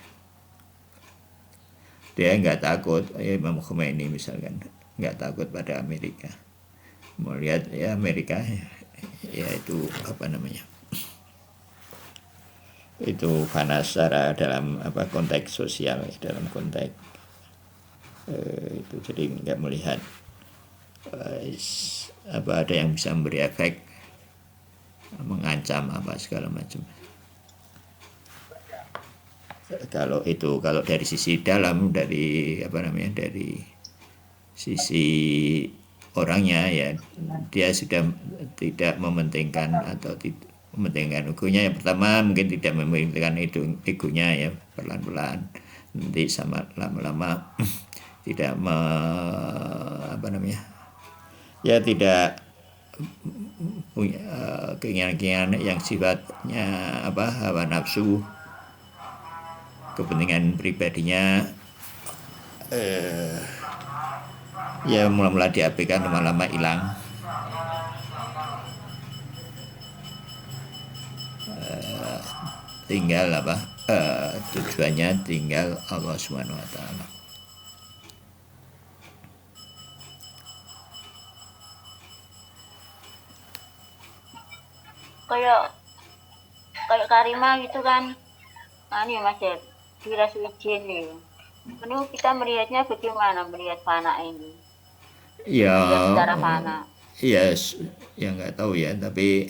Dia nggak takut, ya Imam Khomeini misalkan nggak takut pada Amerika. Mau lihat ya Amerika ya itu itu fana secara dalam konteks sosial, dalam konteks itu. Jadi nggak melihat ada yang bisa memberi efek, mengancam segala macam. Kalau dari sisi dalam, dari dari sisi orangnya ya, dia sudah tidak mementingkan atau mementingkan egonya. Yang pertama mungkin tidak mementingkan egonya ya, pelan-pelan, nanti sama lama-lama tidak ya tidak punya keinginan-keinginan yang sifatnya hawa nafsu, kepentingan pribadinya ya mula-mula diabaikan, lama-lama hilang. Tinggal tujuannya tinggal Allah Subhanahu wa taala. Kayak Karima gitu kan, ya Mas ya, kira suci nih. Menurut kita melihatnya bagaimana melihat fana ini? Ya, Melihat secara fana. ya nggak tahu ya, tapi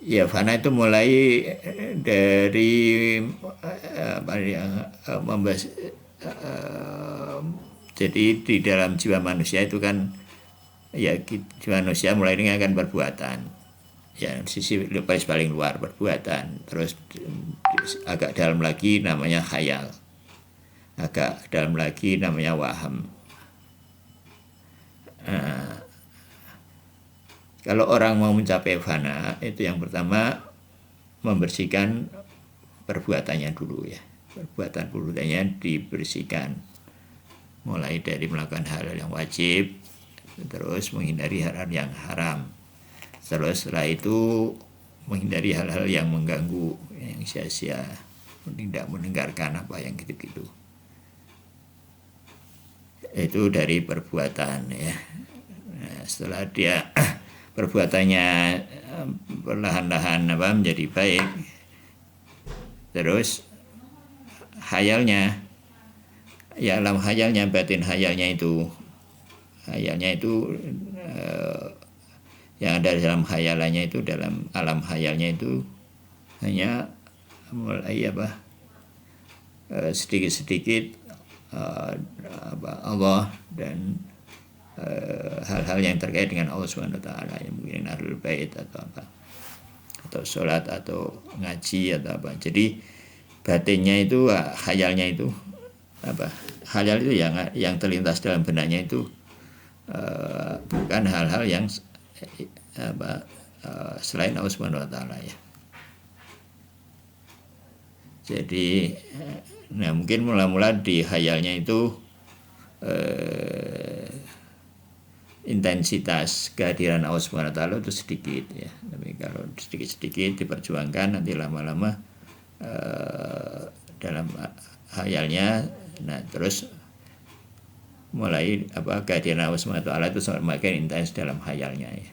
ya fana itu mulai dari jadi di dalam jiwa manusia itu kan ya, jiwa manusia mulai dengan akan perbuatan ya, sisi paling luar perbuatan, terus agak dalam lagi namanya khayal, agak dalam lagi namanya waham. Kalau orang mau mencapai fana, itu yang pertama membersihkan perbuatannya dulu ya. Perbuatannya dibersihkan. Mulai dari melakukan hal yang wajib, terus menghindari hal-hal yang haram. Terus setelah itu menghindari hal-hal yang mengganggu, yang sia-sia, tidak mendengarkan apa yang gitu-gitu. Itu dari perbuatan ya. Nah, setelah dia perbuatannya perlahan-lahan menjadi baik, terus hayalnya, ya alam hayalnya, batin hayalnya itu yang ada dalam hayalannya itu, dalam alam hayalnya itu hanya mulai sedikit-sedikit Allah dan hal-hal yang terkait dengan Allah Subhanahu wa taala, yang mungkin ahlul bait atau sholat atau ngaji atau apa. Jadi batinnya itu, khayalnya itu khayal itu yang terlintas dalam benaknya itu bukan hal-hal yang selain Allah Subhanahu wa taala ya. Jadi mungkin mula-mula di khayalnya itu intensitas kehadiran Allah Subhanahu wa taala itu sedikit ya. Tapi kalau sedikit-sedikit diperjuangkan, nanti lama-lama dalam khayalnya, terus mulai kehadiran Allah Subhanahu wa taala itu semakin intens dalam khayalnya ya.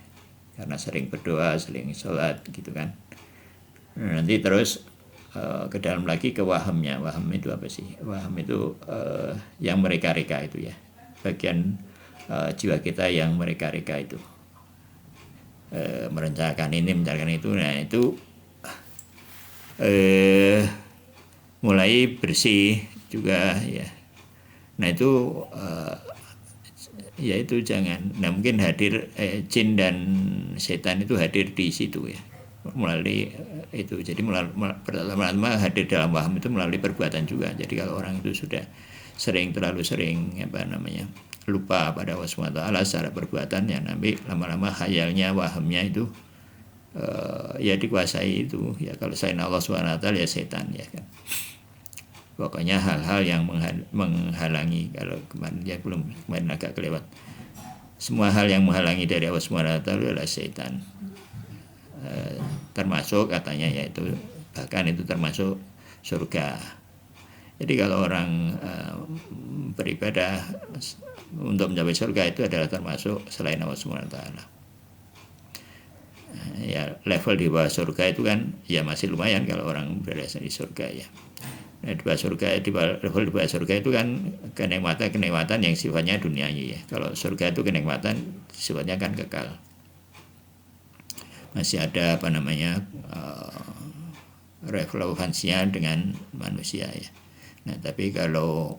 Karena sering berdoa, sering sholat gitu kan. Nanti terus ke dalam lagi ke wahamnya. Waham itu apa sih? Waham itu yang mereka-reka itu ya. Bagian jiwa kita yang mereka-reka itu, merencanakan ini, merencanakan itu. Nah itu mulai bersih juga ya. Nah itu ya itu jangan. Nah mungkin hadir jin dan setan itu hadir di situ ya, melalui itu. Jadi pertama-tama hadir dalam waham itu melalui perbuatan juga. Jadi kalau orang itu sudah terlalu sering lupa pada Allah SWT secara perbuatan, ya nanti lama-lama khayalnya, wahamnya itu ya dikuasai itu ya. Kalau selain Allah SWT ya setan ya kan. Pokoknya hal-hal yang menghalangi, kalau kemarin agak kelewat, semua hal yang menghalangi dari Allah SWT adalah setan. Termasuk katanya yaitu, bahkan itu termasuk surga. Jadi kalau orang beribadah untuk mencapai surga itu adalah termasuk selain Allah SWT. Ya level di bawah surga itu kan ya masih lumayan kalau orang berada di surga ya. Nah, di bawah surga, level di bawah surga itu kan kenikmatan yang sifatnya duniawi ya. Kalau surga itu kenikmatan sifatnya kan kekal. Masih ada relevansinya dengan manusia ya. Nah, tapi kalau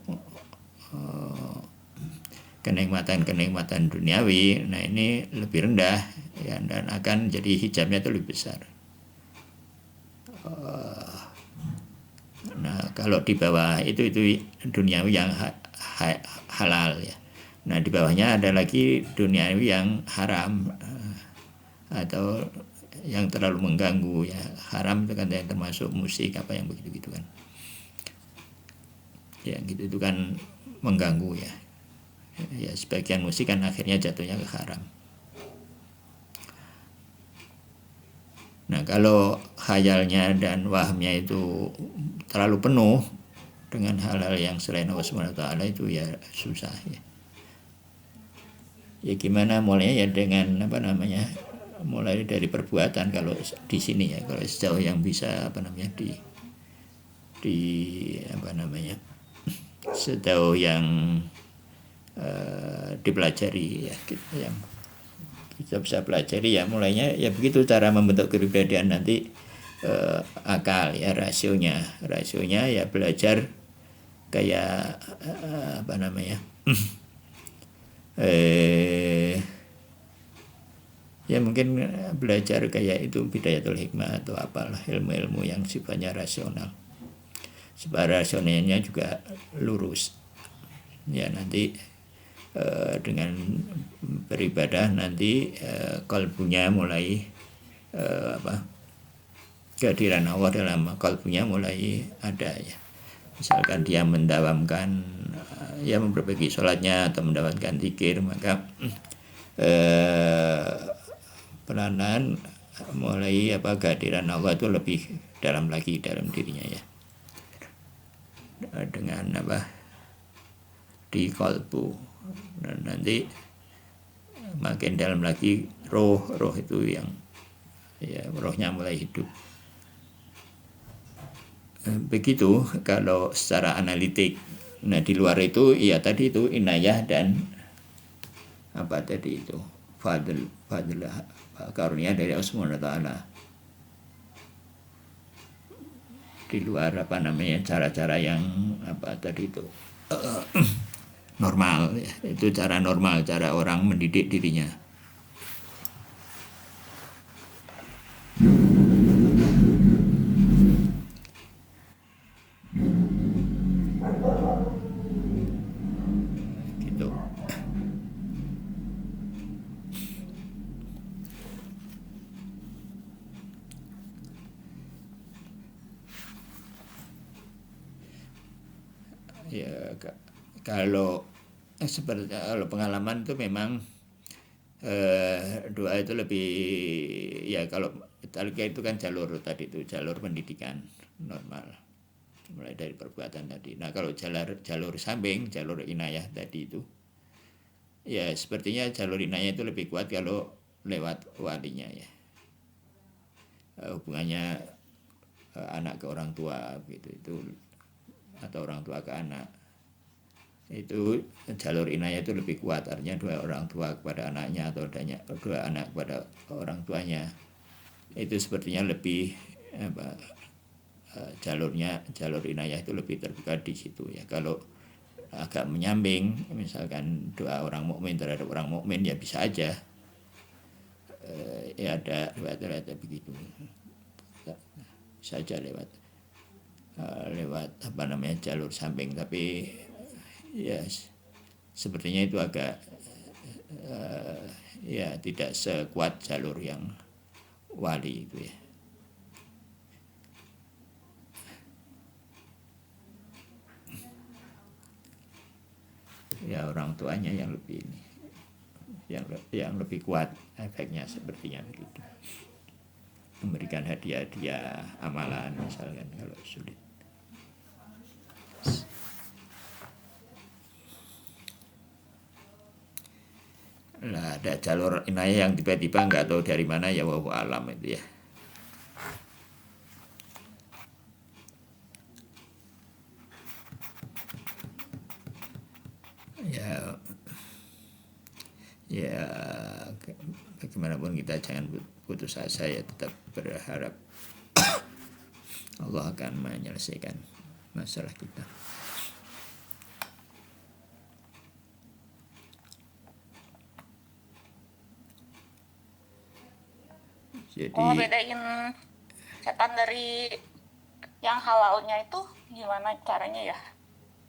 kenikmatan duniawi, nah ini lebih rendah ya, dan akan jadi hijabnya itu lebih besar. Nah kalau di bawah itu duniawi yang halal ya. Nah di bawahnya ada lagi duniawi yang haram, atau yang terlalu mengganggu ya. Haram itu kan yang termasuk musik apa yang begitu kan ya, gitu itu kan mengganggu ya. Ya sebagian musik kan akhirnya jatuhnya ke haram. Nah kalau khayalnya dan wahamnya itu terlalu penuh dengan hal-hal yang selain Allah Subhanahu wa taala, itu ya susah ya. Ya gimana mulainya ya dengan mulai dari perbuatan kalau di sini ya, kalau sejauh yang bisa sejauh yang dipelajari ya, yang kita bisa pelajari ya, mulainya ya begitu cara membentuk kepribadian nanti. Akal ya, rasionya ya belajar kayak ya mungkin belajar kayak itu Bidayatul Hikmah atau apalah, ilmu-ilmu yang sifatnya rasional, supaya rasionalnya juga lurus ya. Nanti dengan beribadah nanti kalbunya mulai kehadiran Allah dalam kalbunya mulai ada ya. Misalkan dia mendawamkan ya memperbaiki sholatnya atau mendapatkan zikir, maka pelan-pelan mulai kehadiran Allah itu lebih dalam lagi dalam dirinya ya, dengan di kalbu. Dan nanti makin dalam lagi roh itu yang ya, rohnya mulai hidup. Begitu kalau secara analitik. Nah di luar itu ya tadi itu inayah dan apa tadi itu fadl karunia dari Allah Subhanahu wa taala. Di luar cara-cara yang tadi itu normal ya. Itu cara normal, cara orang mendidik dirinya. Gitu. Ya kalau pengalaman itu memang doa itu lebih ya, kalau itu kan jalur tadi itu jalur pendidikan normal mulai dari perbuatan tadi. Nah kalau jalur samping, jalur inayah tadi itu ya sepertinya jalur inayah itu lebih kuat kalau lewat walinya ya, hubungannya anak ke orang tua gitu itu, atau orang tua ke anak. Itu jalur inayah itu lebih kuat, artinya dua orang tua kepada anaknya atau dua anak kepada orang tuanya. Itu sepertinya lebih jalur inayah itu lebih terbuka di situ ya. Kalau agak menyambing, misalkan doa orang mukmin terhadap orang mukmin ya bisa aja ya ada riwayat begitu, saja lewat jalur samping. Tapi ya sepertinya itu agak ya tidak sekuat jalur yang wali itu ya. Ya orang tuanya yang lebih yang lebih kuat efeknya sepertinya begitu. Memberikan hadiah amalan misalkan kalau sulit. Nah ada jalur inayah yang tiba-tiba nggak tahu dari mana ya, wallahu alam itu ya. Ya bagaimanapun kita jangan putus asa ya, tetap berharap Allah akan menyelesaikan masalah kita. Oh, Jadi bedain setan dari yang halalnya itu gimana caranya ya?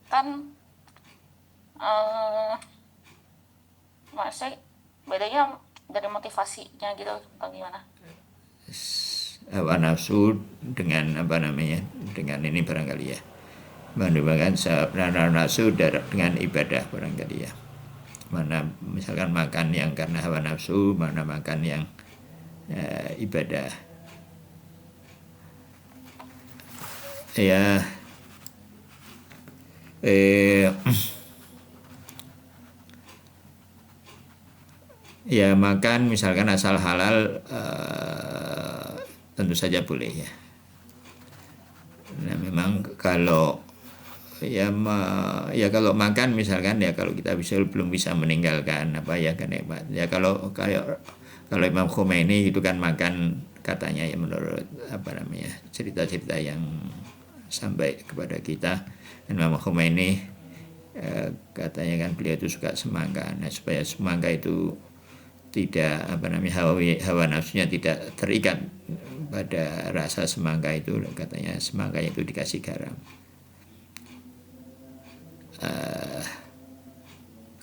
Kan eh masih bedanya dari motivasinya gitu atau gimana? hawa nafsu dengan apa namanya, dengan ini barangkali ya, mendapatkan hawa nafsu dengan ibadah barangkali ya. Mana misalkan makan yang karena hawa nafsu, mana makan yang ibadah. Ya, ya makan misalkan asal halal tentu saja boleh ya. Nah memang kalau ya kalau makan misalkan ya, kalau kita belum bisa meninggalkan apa ya kenikmat ya, kalau Imam Khomeini itu kan makan katanya ya, menurut apa namanya cerita-cerita yang sampai kepada kita, Imam Khomeini katanya kan beliau itu suka semangka. Nah supaya semangka itu tidak apa namanya hawa nafsunya tidak terikat pada rasa semangka itu, katanya semangkanya itu dikasih garam.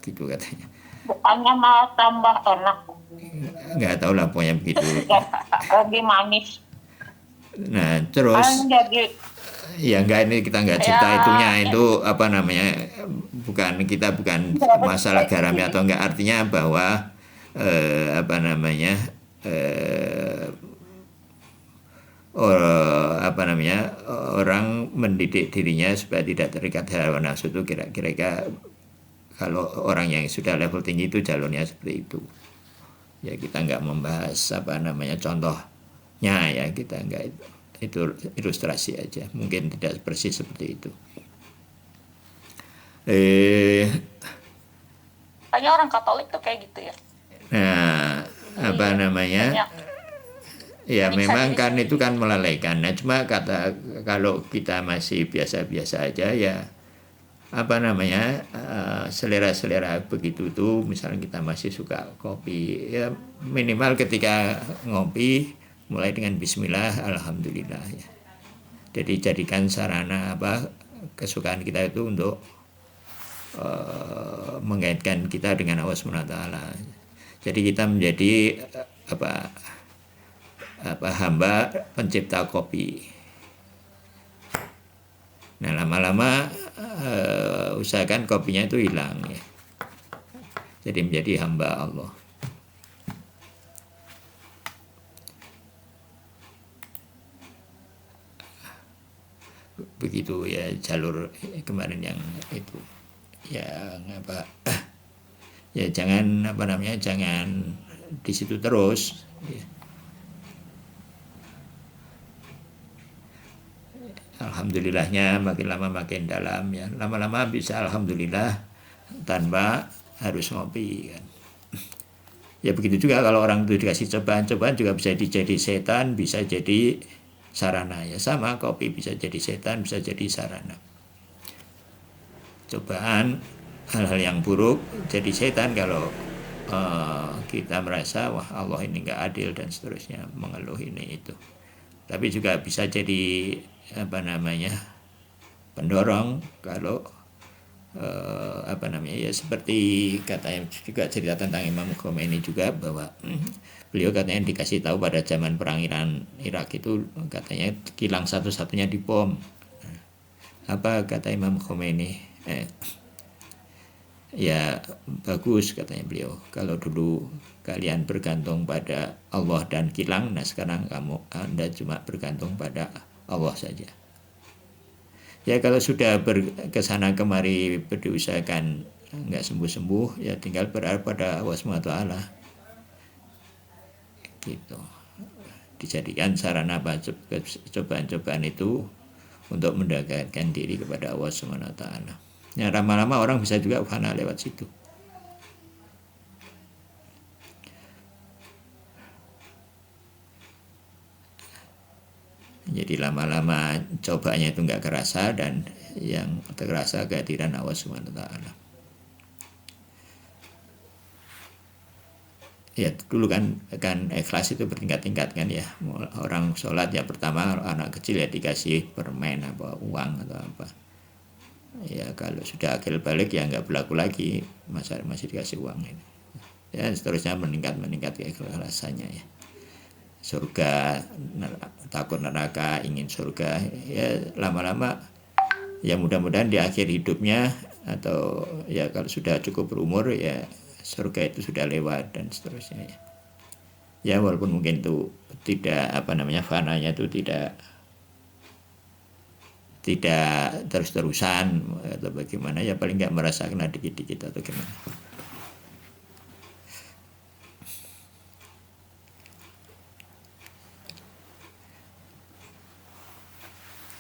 Gitu katanya. Bukannya malah tambah enak, Nggak tahu lah pokoknya begitu. lebih manis. Nah terus Kan jadi ya enggak, ini kita nggak cerita Ya, itunya, itu apa namanya, bukan masalah garamnya atau enggak, artinya bahwa apa namanya apa namanya orang mendidik dirinya supaya tidak terikat hawa nafsu itu, kira-kira kalau orang yang sudah level tinggi itu jalurnya seperti itu ya. Kita nggak membahas apa namanya contohnya ya, kita nggak, itu ilustrasi aja, mungkin tidak persis seperti itu. kayaknya orang Katolik tuh kayak gitu ya. Nah apa namanya Banyak ya, menyiksa memang diri kan sendiri. itu kan melalaikan. Nah cuma kalau kita masih biasa-biasa aja ya, apa namanya selera-selera begitu tuh, misalnya kita masih suka kopi ya, minimal ketika ngopi mulai dengan bismillah, alhamdulillah ya. Jadi jadikan sarana apa kesukaan kita itu untuk mengaitkan kita dengan Allah SWT. Jadi kita menjadi apa hamba pencipta kopi. Nah lama-lama usahakan kopinya itu hilang ya. Jadi menjadi hamba Allah. Begitu ya jalur kemarin yang itu. Ya apa ya, jangan apa namanya, jangan di situ terus ya. Alhamdulillahnya makin lama makin dalam ya, lama-lama bisa alhamdulillah tanpa harus ngopi kan. Ya begitu juga kalau orang itu dikasih cobaan juga bisa jadi setan, bisa jadi sarana ya, sama kopi bisa jadi setan, bisa jadi sarana. Cobaan hal-hal yang buruk jadi setan kalau kita merasa wah Allah ini nggak adil dan seterusnya, mengeluh ini itu. Tapi juga bisa jadi apa namanya pendorong kalau apa namanya ya, seperti katanya juga cerita tentang Imam Khomeini juga, bahwa beliau katanya dikasih tahu pada zaman perang Irak itu, katanya kilang satu-satunya di bom. Apa kata Imam Khomeini? Ya bagus katanya beliau, kalau dulu kalian bergantung pada Allah dan kilang, nah sekarang Anda cuma bergantung pada Allah saja. Ya kalau sudah kesana kemari berusahakan nggak sembuh-sembuh ya, tinggal berharap pada Allah SWT gitu. Dijadikan sarana cobaan-cobaan itu untuk mendekatkan diri kepada Allah SWT. Ya lama-lama orang bisa juga fana lewat situ. Jadi lama-lama cobanya itu nggak kerasa, dan yang terasa kehadiran Allah SWT. ya dulu kan ikhlas itu bertingkat-tingkat kan ya. Orang sholat ya pertama anak kecil ya dikasih permen apa uang atau apa. Ya kalau sudah akil balik ya nggak berlaku lagi, masih dikasih uang ini. Ya seterusnya meningkat keikhlasannya ya. Surga, takut neraka, ingin surga, ya lama-lama ya mudah-mudahan di akhir hidupnya atau ya kalau sudah cukup berumur ya surga itu sudah lewat dan seterusnya ya. Ya walaupun mungkin itu tidak fananya itu tidak terus-terusan atau bagaimana, ya paling nggak merasakan dikit-dikit atau gimana.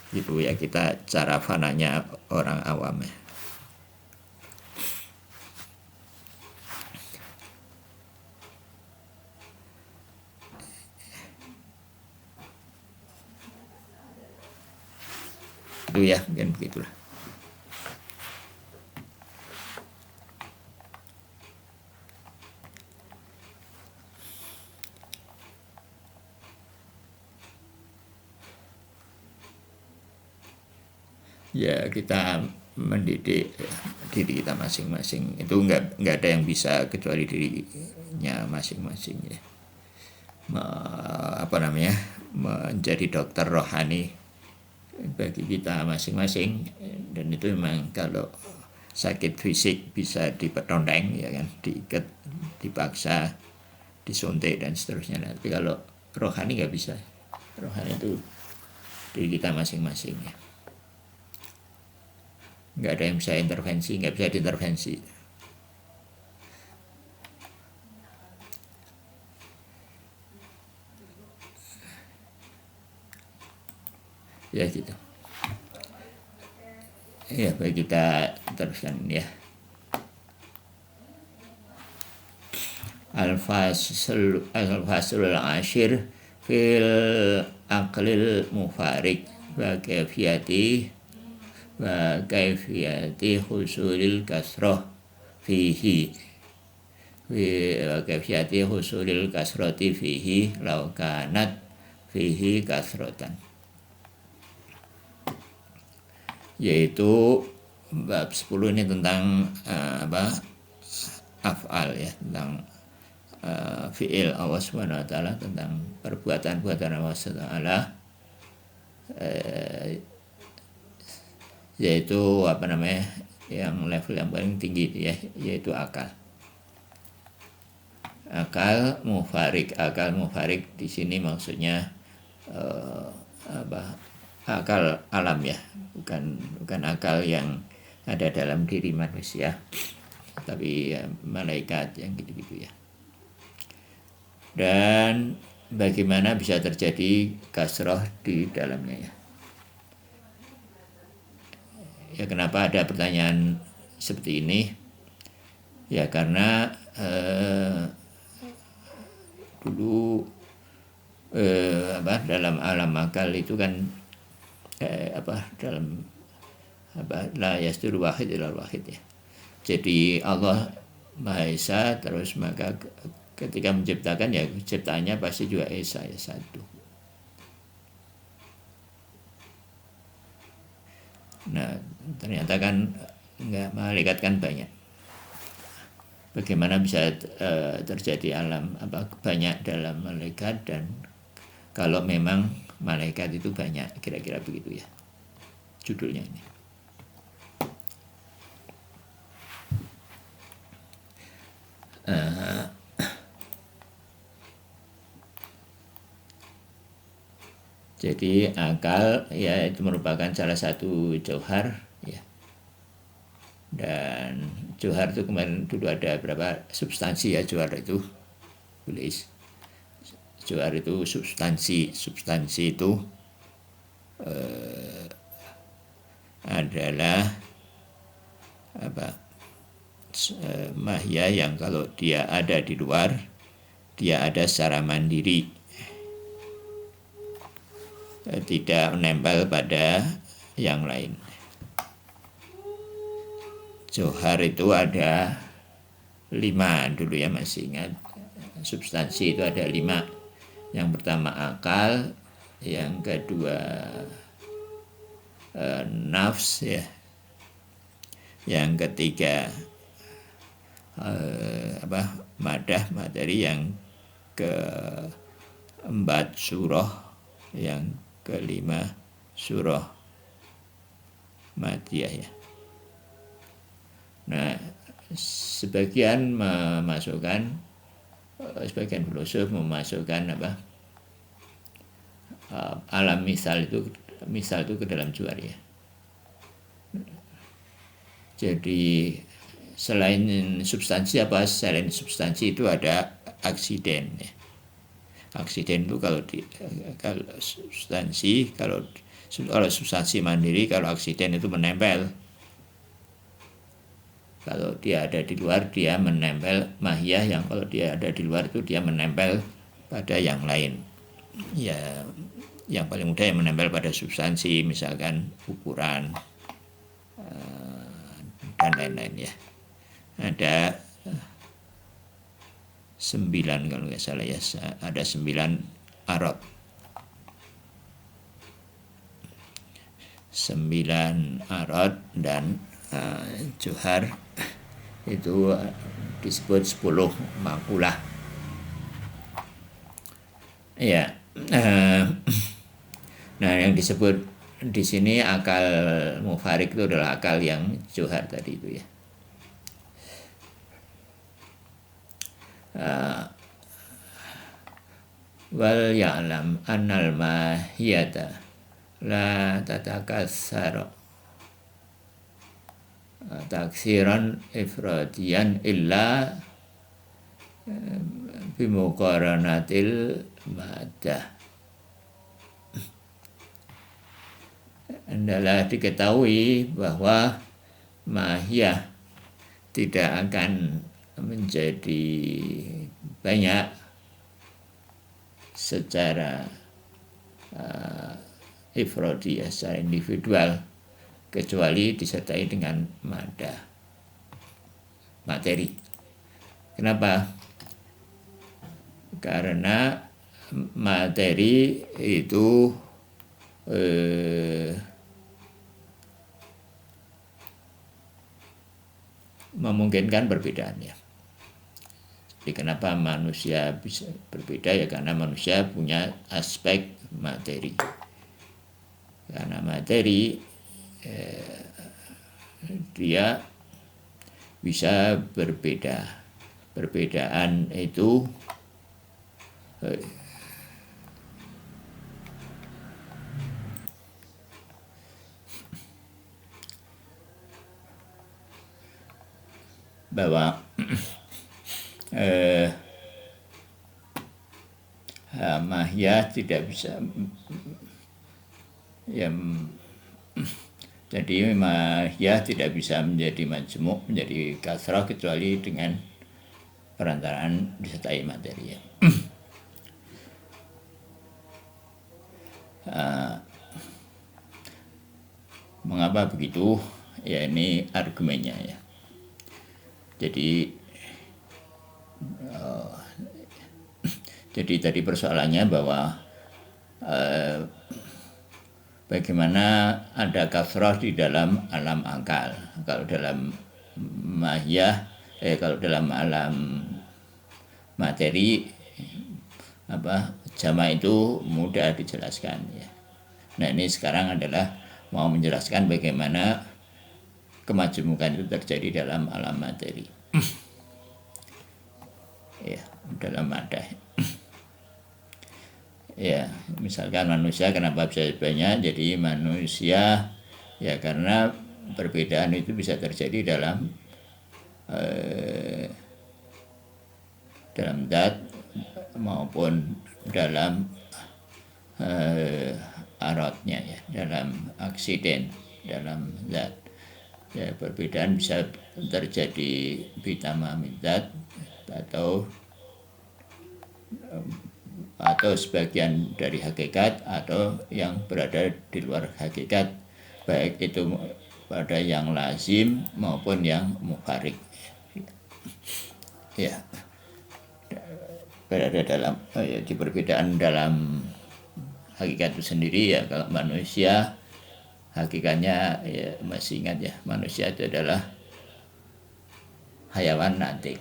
Gitu ya, kita cara fananya orang awam ya. Itu ya mungkin begitulah. Ya kita mendidik diri kita masing-masing, itu nggak ada yang bisa kecuali dirinya masing-masing ya. Menjadi dokter rohani bagi kita masing-masing, dan itu memang kalau sakit fisik bisa dipetondeng ya kan, diikat, dipaksa, disuntik dan seterusnya. Tapi kalau rohani nggak bisa. Rohani itu diri kita masing-masing ya. Nggak ada yang bisa intervensi, nggak bisa diintervensi. Ya gitu. Ya baik, kita teruskan ya. Al-faslul ashir fil aqlil mufarik wa kaifiyati husulil kasroh fihi wa kaifiyati husulil kasroti fihi law kanat fihi kasrotan, yaitu bab 10 ini tentang af'al ya, tentang fi'il Allah Subhanahu wa taala, tentang perbuatan-perbuatan Allah Subhanahu wa taala, yaitu yang level yang paling tinggi ya, yaitu akal mufarik. Akal mufarik di sini maksudnya akal alam ya, bukan akal yang ada dalam diri manusia, tapi malaikat yang gitu-gitu ya. Dan bagaimana bisa terjadi kasroh di dalamnya ya. Ya kenapa ada pertanyaan seperti ini? Ya karena dulu dalam alam akal itu kan la yasduru wahid ilal wahid ya. Jadi Allah Maha Esa, terus maka ketika menciptakan ya ciptaannya pasti juga Esa ya, satu. Nah ternyata kan enggak, malaikat kan banyak. Bagaimana bisa terjadi alam banyak dalam malaikat, dan kalau memang malaikat itu banyak, kira-kira begitu ya judulnya ini. Jadi akal ya itu merupakan salah satu jauhar ya. Dan jauhar itu kemarin dulu ada berapa substansi ya, jauhar itu tulis. Jauhar itu substansi itu adalah mahya yang kalau dia ada di luar, dia ada secara mandiri, tidak menempel pada yang lain. Jauhar itu ada 5 dulu ya, masih ingat. substansi itu ada 5. Yang pertama akal, yang kedua nafs ya, yang ketiga madah materi, yang keempat surah, yang kelima surah madiyah ya. Nah, sebagian filosof memasukkan alam misal itu ke dalam juar ya. Jadi selain substansi itu ada aksiden ya. Aksiden itu kalau substansi, kalau substansi mandiri, kalau aksiden itu menempel. Kalau dia ada di luar, dia menempel mahiyah, yang kalau dia ada di luar itu dia menempel pada yang lain. Ya, yang paling mudah yang menempel pada substansi, misalkan ukuran dan lain-lain ya. Ada 9 kalau nggak salah ya, ada 9 arad. 9 arad dan johar itu disebut 10 makulah. Ya. Nah, yang disebut di sini akal mufarik itu adalah akal yang johar tadi itu ya. Wal ya'lam annal mahiyata la tatakassaru taksiran ifradiyan illa bimuqaranatil madah. Adalah diketahui bahwa mahiyah tidak akan menjadi banyak secara ifradi ya, secara individual, kecuali disertai dengan madah materi. Kenapa? Karena materi itu memungkinkan perbedaannya. Jadi kenapa manusia bisa berbeda ya, karena manusia punya aspek materi. Karena materi dia bisa berbeda. Perbedaan itu bahwa mahiyah tidak bisa ya, jadi mahiyah tidak bisa menjadi majmuk, menjadi kasrah, kecuali dengan perantaraan disertai materi ya. Mengapa begitu? Ya, ini argumennya ya. Jadi tadi persoalannya bahwa bagaimana ada kasrah di dalam alam akal. Kalau dalam mahiyah, kalau dalam alam materi jama itu mudah dijelaskan ya. Nah, ini sekarang adalah mau menjelaskan bagaimana kemajmukan itu terjadi dalam alam materi. Ya, dalam madah. Ya, misalkan manusia kenapa bisa banyak? Jadi manusia ya karena perbedaan itu bisa terjadi dalam zat maupun dalam aradnya ya, dalam aksiden, dalam zat. Ya, perbedaan bisa terjadi bitamamid zat atau sebagian dari hakikat, atau yang berada di luar hakikat, baik itu pada yang lazim maupun yang mufarik. Ya, berada dalam di perbedaan dalam hakikat itu sendiri ya. Kalau manusia hakikatnya ya, masih ingat ya, manusia itu adalah hayawan natik.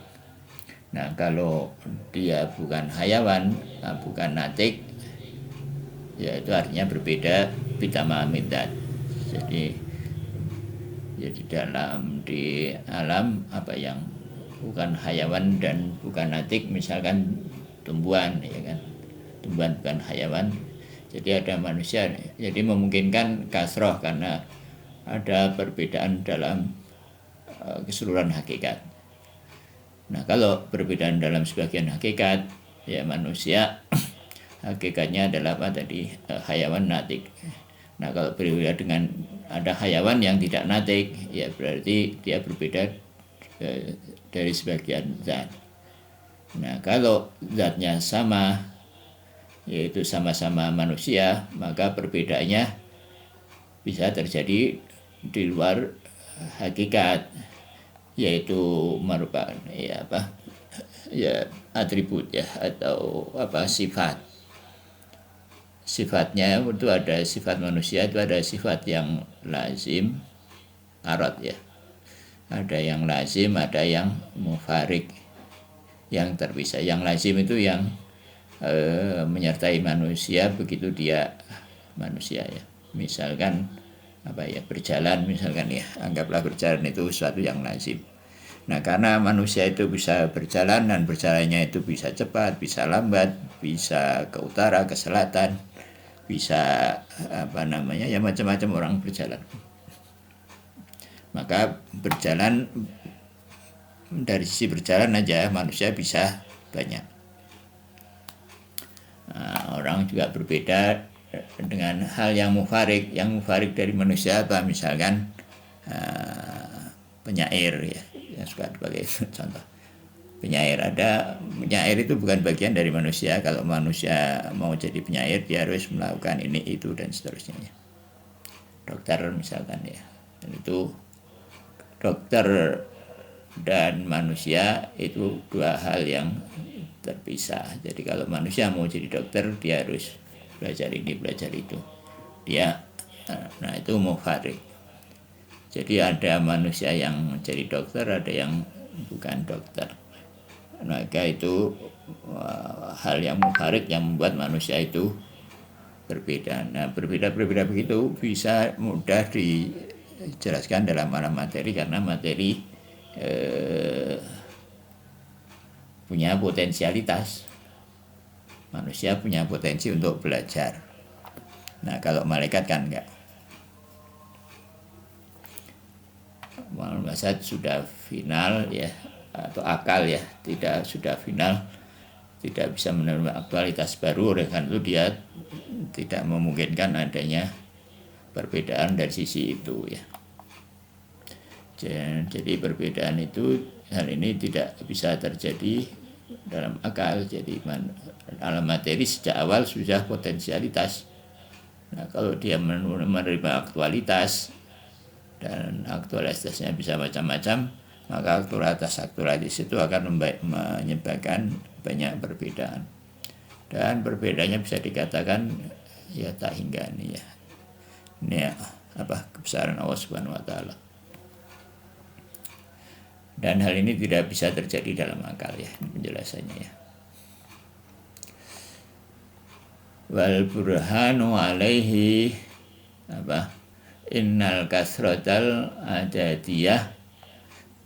Nah kalau dia bukan hayawan, bukan natik, ya itu artinya berbeda bitama midat. Jadi di alam apa yang bukan hayawan dan bukan natik, misalkan tumbuhan ya kan, tumbuhan bukan hayawan, jadi ada manusia, jadi memungkinkan kasroh karena ada perbedaan dalam keseluruhan hakikat. Nah kalau perbedaan dalam sebagian hakikat ya manusia hakikatnya adalah apa tadi, hayawan natik. Nah kalau berbeda dengan ada hayawan yang tidak natik ya berarti dia berbeda dari sebagian zat. Nah kalau zatnya sama yaitu sama-sama manusia, maka perbedaannya bisa terjadi di luar hakikat, yaitu merupakan atribut ya atau sifatnya itu ada sifat manusia, itu ada sifat yang lazim arad ya, ada yang lazim, ada yang mufarik, yang terpisah. Yang lazim itu yang menyertai manusia begitu dia manusia ya, misalkan berjalan misalkan ya, anggaplah berjalan itu sesuatu yang lazim. Nah karena manusia itu bisa berjalan dan berjalannya itu bisa cepat, bisa lambat, bisa ke utara, ke selatan, bisa macam-macam orang berjalan. Maka berjalan, dari sisi berjalan aja manusia bisa banyak. Nah, orang juga berbeda dengan hal yang mufarik. Yang mufarik dari manusia apa? Misalkan penyair ya, yang suka dipakai contoh. Penyair itu bukan bagian dari manusia. Kalau manusia mau jadi penyair dia harus melakukan ini, itu dan seterusnya. Dokter misalkan ya, dan itu dokter dan manusia itu dua hal yang terpisah. Jadi kalau manusia mau jadi dokter dia harus belajar ini, belajar itu. Nah itu mufarik. Jadi ada manusia yang jadi dokter, ada yang bukan dokter. Maka itu hal yang mufarik yang membuat manusia itu berbeda. Nah berbeda begitu bisa mudah dijelaskan dalam alam materi, karena materi punya potensialitas. Manusia punya potensi untuk belajar. Nah kalau malaikat kan enggak. Malaikat sudah final ya, atau akal ya, sudah final, tidak bisa menerima aktualitas baru, oleh karena itu dia tidak memungkinkan adanya perbedaan dari sisi itu ya. Jadi perbedaan itu, hal ini tidak bisa terjadi dalam akal. Jadi alam materi sejak awal sudah potensialitas. Nah kalau dia menerima aktualitas dan aktualitasnya bisa macam-macam, maka aktualitas itu akan menyebabkan banyak perbedaan, dan perbedaannya bisa dikatakan ya tak hingga ini ya. Ini ya, kebesaran Allah Subhanahu wa taala. Dan hal ini tidak bisa terjadi dalam akal ya, penjelasannya ya. Wal burhanu alaihi innal kasratal adadiyah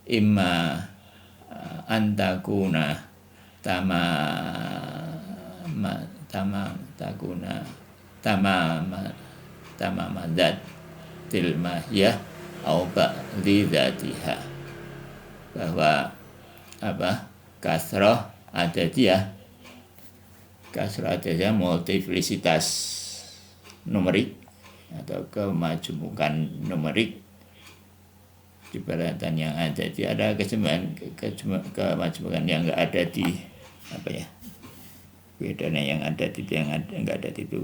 imma antakuna tamamadat tilmahiyah au ba'di dzatiha, bahwa kasrah adadiyah multiplisitas numerik atau kemajumukan numerik, jumlatan yang ada di ada kemajumukan yang enggak ada di bedanya yang ada di yang enggak ada di itu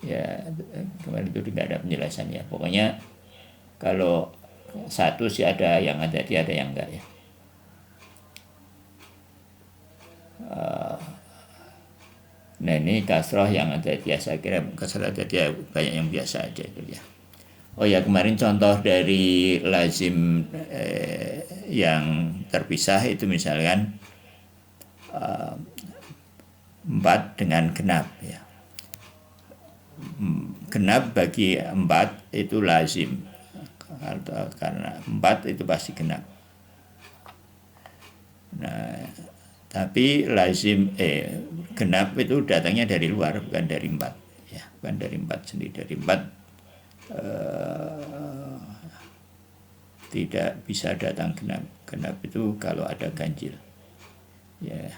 ya kemarin itu tidak ada penjelasannya. Pokoknya kalau satu sih ada yang ada di, ada yang enggak ya. Nah ini kasroh yang ada dia, saya kira kasroh ada dia banyak yang biasa aja itu ya. Oh ya, kemarin contoh dari lazim yang terpisah itu misalkan 4 dengan genap ya. Genap bagi 4 itu lazim, karena 4 itu pasti genap. Nah, tapi lazim genap itu datangnya dari luar, bukan dari 4 ya, bukan dari 4 sendiri. Dari 4 tidak bisa datang genap. Genap itu kalau ada ganjil ya,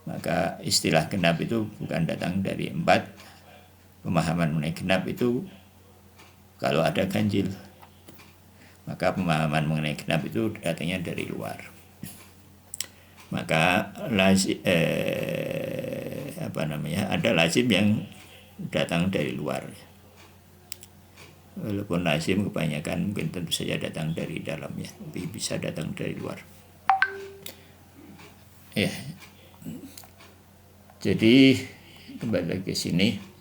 maka istilah genap itu bukan datang dari 4. Pemahaman mengenai genap itu kalau ada ganjil, maka pemahaman mengenai genap itu datangnya dari luar. Maka ada lazim yang datang dari luar. Walaupun lazim kebanyakan mungkin tentu saja datang dari dalam ya, tapi bisa datang dari luar. Ya. Jadi kembali lagi ke sini.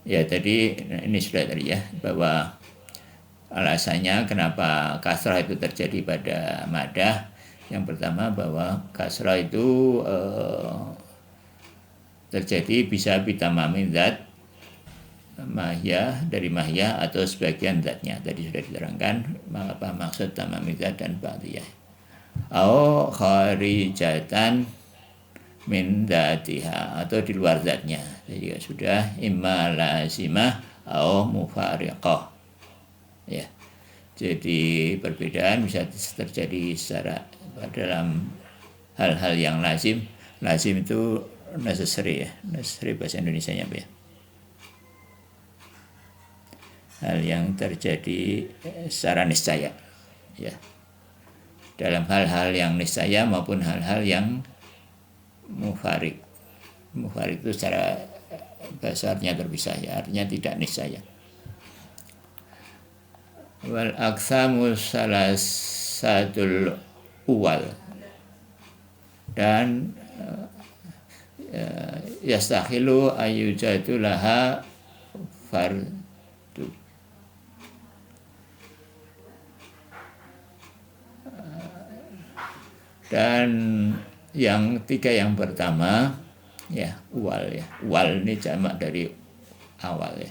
Ya tadi ini sudah tadi ya, bahwa alasannya kenapa kasrah itu terjadi pada madah. Yang pertama bahwa kasrah itu terjadi bisa bitamami zat mahya, dari mahya atau sebagian zatnya. Tadi sudah diterangkan apa maksud tamami zat dan ba'diyah. Au kharijatan min dzatiha, atau di luar zatnya. Jadi sudah imma lazimah au mufariqah. Ya. Jadi perbedaan bisa terjadi secara dalam hal-hal yang lazim. Lazim itu necessary ya. Necessary bahasa Indonesianya apa ya? Hal yang terjadi secara niscaya. Ya. Dalam hal-hal yang niscaya maupun hal-hal yang mufarik. Mufarik itu secara bahasanya terpisah ya, artinya tidak niscaya. Wal aqsamu salasatul uwal, dan yastakhilu ayyujadu laha fardu. Dan yang 3 yang pertama ya, uwal ya. Uwal ini jamak dari awal ya.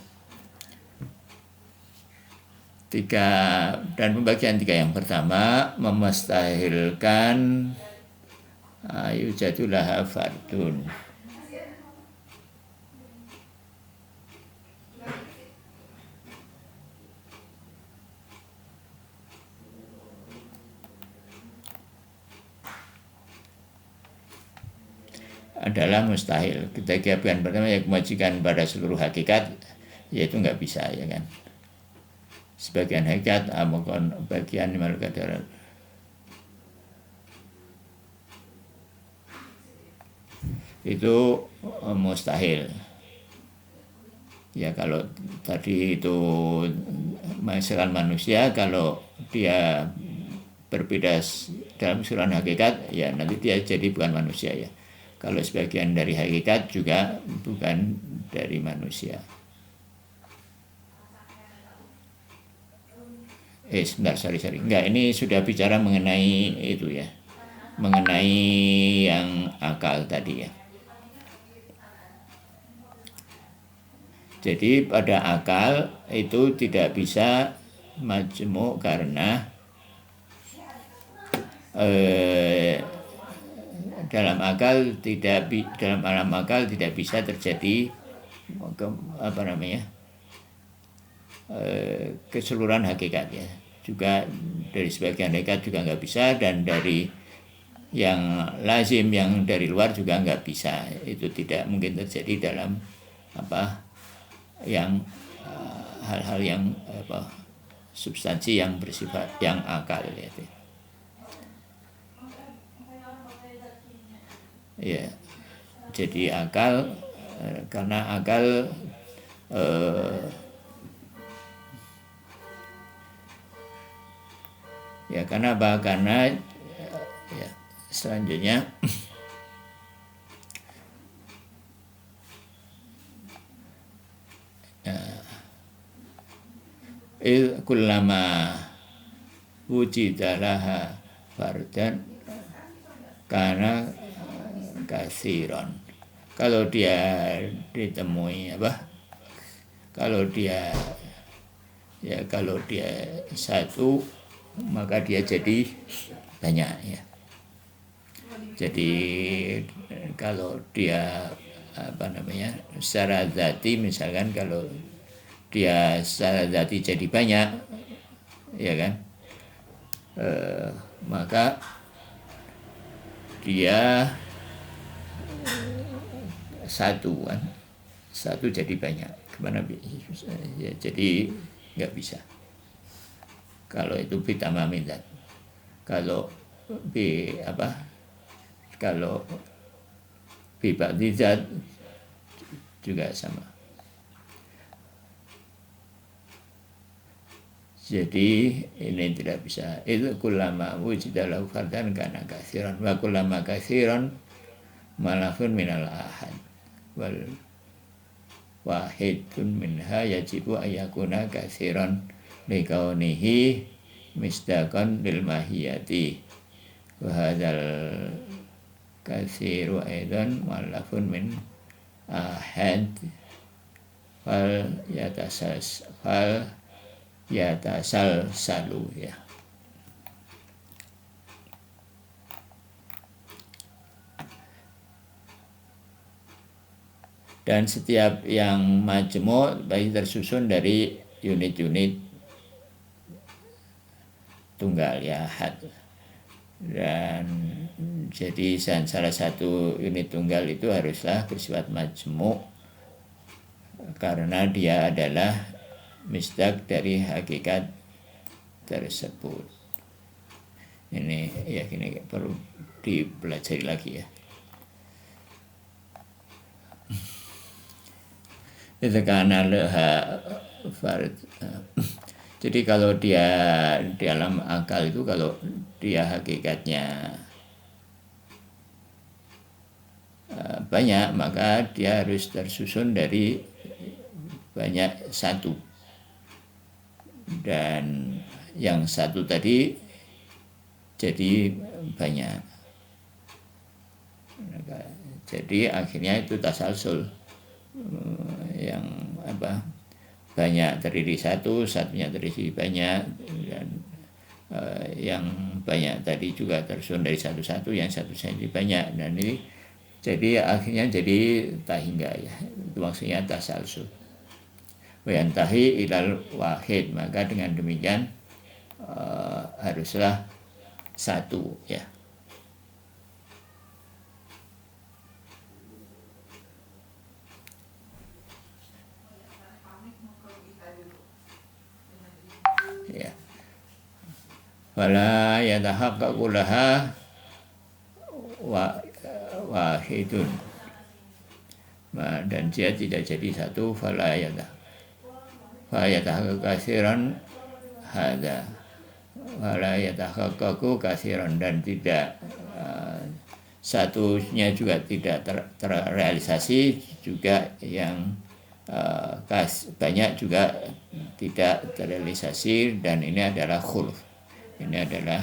3 dan pembagian 3 yang pertama memustahilkan yujadulaha fardun. Adalah mustahil. Kita bagian pertama yang kemajikan pada seluruh hakikat, yaitu nggak bisa ya kan. Sebagian hakikat amokon bagian malaikat darat itu mustahil ya. Kalau tadi itu misalkan manusia, kalau dia berbeda dalam keseluruhan hakikat ya nanti dia jadi bukan manusia ya. Kalau sebagian dari hakikat juga bukan dari manusia. Sebentar, sorry. Enggak, ini sudah bicara mengenai itu ya. Mengenai yang akal tadi ya. Jadi pada akal itu tidak bisa majmu' karena dalam alam akal tidak bisa terjadi keseluruhan hakikat ya. Juga dari sebagian hakikat juga nggak bisa, dan dari yang lazim yang dari luar juga nggak bisa. Itu tidak mungkin terjadi dalam yang hal-hal yang substansi yang bersifat yang akal ya. Ya, jadi akal karena akal ya karena apa? Karena ya, selanjutnya kullama wujidalaha fardan karena kasiron. Kalau dia ditemui kalau dia satu, maka dia jadi banyak ya. Jadi kalau dia secara zati, misalkan kalau dia secara zati jadi banyak, ya kan, maka dia satu jadi banyak. Gimana ya, jadi nggak bisa kalau itu bitamamin zat. Kalau kalau bibadi zat juga sama. Jadi ini tidak bisa. Itu kullama wujidalahu fardan kana katsiran wa kullama katsiran malafun minal ahad wal wahidun minha yajibu ayakuna katsiran likaunihi misdaqan lil mahiyati wa hadzal katsiru aidan malafun min ahad fal yatasal ya. Dan setiap yang majmu' baik tersusun dari unit-unit tunggal ya had. Dan jadi salah satu unit tunggal itu haruslah bersifat majmu' karena dia adalah misdaq dari hakikat tersebut. Ini ya, ini perlu dipelajari lagi ya. Itu karena jadi kalau dia dalam akal itu, kalau dia hakikatnya banyak, maka dia harus tersusun dari banyak satu, dan yang satu tadi jadi banyak. Jadi akhirnya itu tasalsul, yang banyak terdiri satu, satunya terdiri banyak, dan yang banyak tadi juga tersusun dari satu-satu, yang satu jadi banyak, dan ini jadi akhirnya jadi tahingga ya, itu maksudnya tasalsul. Wayantahi ilal wahid, maka dengan demikian haruslah satu ya. Ya. Wala yatahaqqaqu laha wahidun. Dan dia tidak jadi satu, fala yatahaqqaqu katsiran hadza. Wala yatahaqqaqu katsiran, dan tidak satunya juga tidak terrealisasi, juga yang banyak juga tidak terrealisasi, dan ini adalah khulf. Ini adalah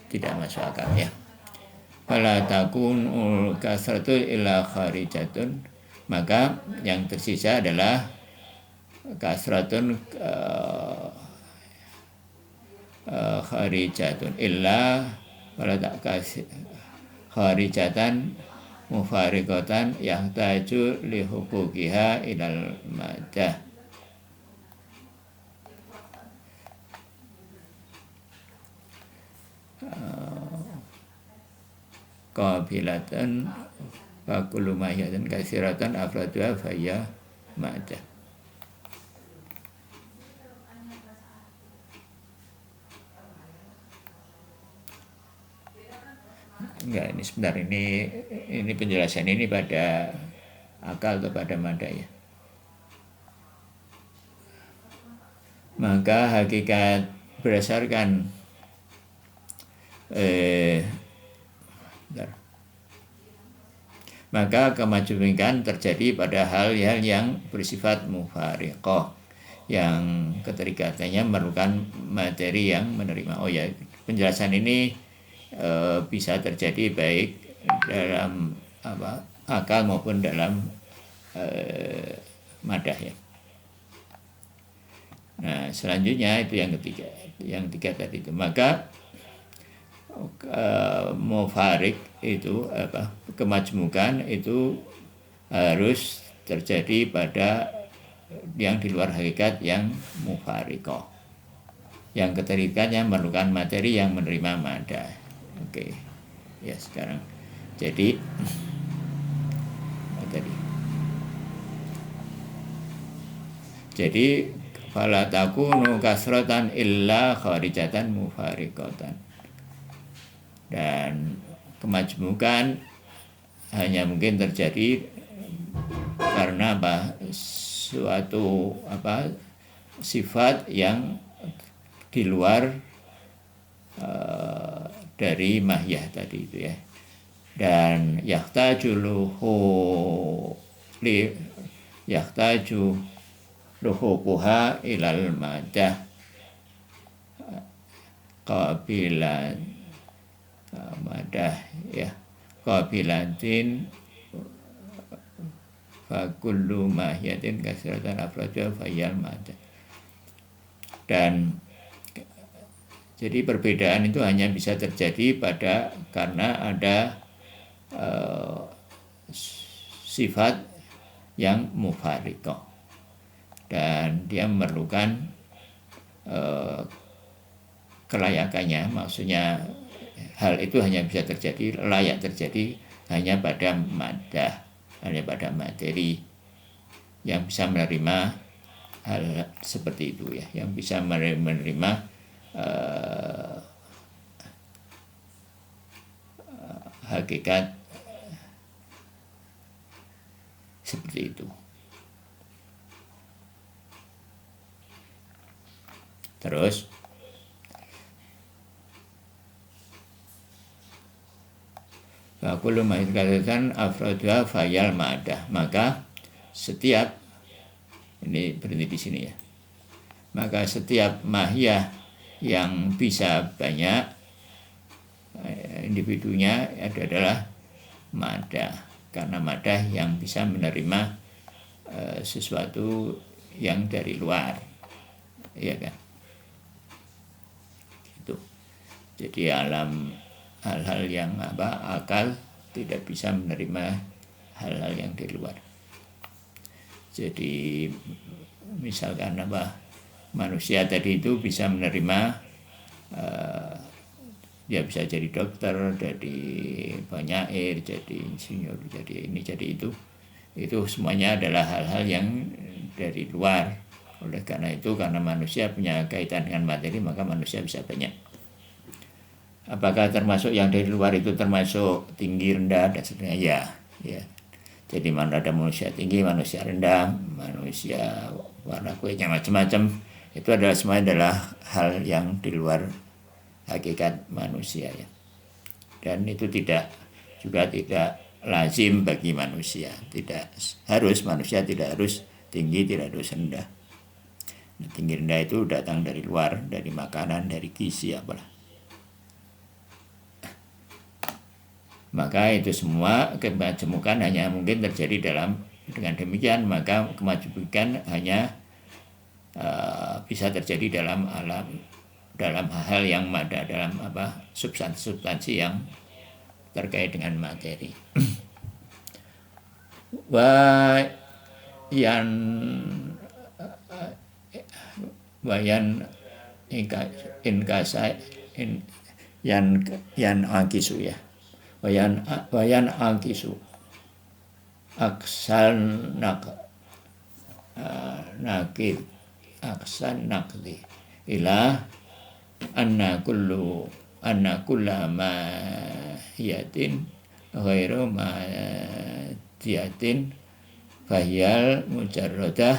tidak masuk akal ya. Fala takun kasratu illa kharijatun, maka yang tersisa adalah kasratun kharijatun illa wala kharijatan mufariqatan yahtaju li huquqiha ilal madah. Qabilatan wa kullu mahyatan katsiratan afraduha faya madah. Enggak, ini sebentar, ini penjelasan ini pada akal atau pada mada ya. Maka hakikat berdasarkan bentar. Maka kemajemukan terjadi pada hal-hal yang bersifat mufariqah, yang keterikatannya memerlukan materi yang menerima. Oh ya, penjelasan ini bisa terjadi baik dalam akal maupun dalam madah ya. Nah, selanjutnya itu yang ketiga. Yang ketiga tadi itu. Maka mufarik itu kemajmukan itu harus terjadi pada yang di luar hakikat yang mufarikoh, yang keterikatnya memerlukan materi yang menerima madah. Oke. Ya, sekarang jadi tadi jadi fala takunu kasratan illa kharijatan mufarikotan. Dan kemajmukan hanya mungkin terjadi karena suatu sifat yang di luar dari mahiyah tadi itu ya. Dan yahtaju luhuquha ilal madah qabilan madah ya, qabilatin fa kullu mahiyatin kasratan afradha fayal madah. Dan jadi perbedaan itu hanya bisa terjadi karena ada sifat yang mufariqah, dan dia memerlukan kelayakannya. Maksudnya hal itu hanya bisa terjadi, layak terjadi hanya pada madah, hanya pada materi yang bisa menerima hal seperti itu ya, yang bisa menerima hakikat seperti itu. Terus Fakulu ma'idkatan afrodha fayal ma'adah. Maka setiap, ini berhenti di sini ya, maka setiap mahiyah yang bisa banyak individunya adalah madah, karena madah yang bisa menerima sesuatu yang dari luar, ya kan? Gitu. Jadi alam hal-hal yang akal tidak bisa menerima hal-hal yang di luar. Jadi misalkan manusia tadi itu bisa menerima dia bisa jadi dokter, jadi penyair, jadi insinyur, jadi ini, jadi itu semuanya adalah hal-hal yang dari luar. Oleh karena itu, karena manusia punya kaitan dengan materi, maka manusia bisa banyak. Apakah termasuk yang dari luar itu termasuk tinggi, rendah, dan sebagainya? Ya. Jadi mana ada manusia tinggi, manusia rendah, manusia warna kulitnya macam-macam. Itu adalah semuanya adalah hal yang di luar hakikat manusia ya. Dan itu juga tidak lazim bagi manusia. Manusia tidak harus tinggi, tidak harus rendah. Nah, tinggi rendah itu datang dari luar, dari makanan, dari gizi apalah. Maka itu semua kemajemukan hanya mungkin terjadi dengan demikian. Maka kemajemukan hanya bisa terjadi dalam hal yang ada, dalam substansi yang terkait dengan materi. Yan angkisu ya. Wayan angkisu aksan nakid aksan nakdi ila anna kulla ma hiyatin ghairu ma tiyatin fahyal mujarradah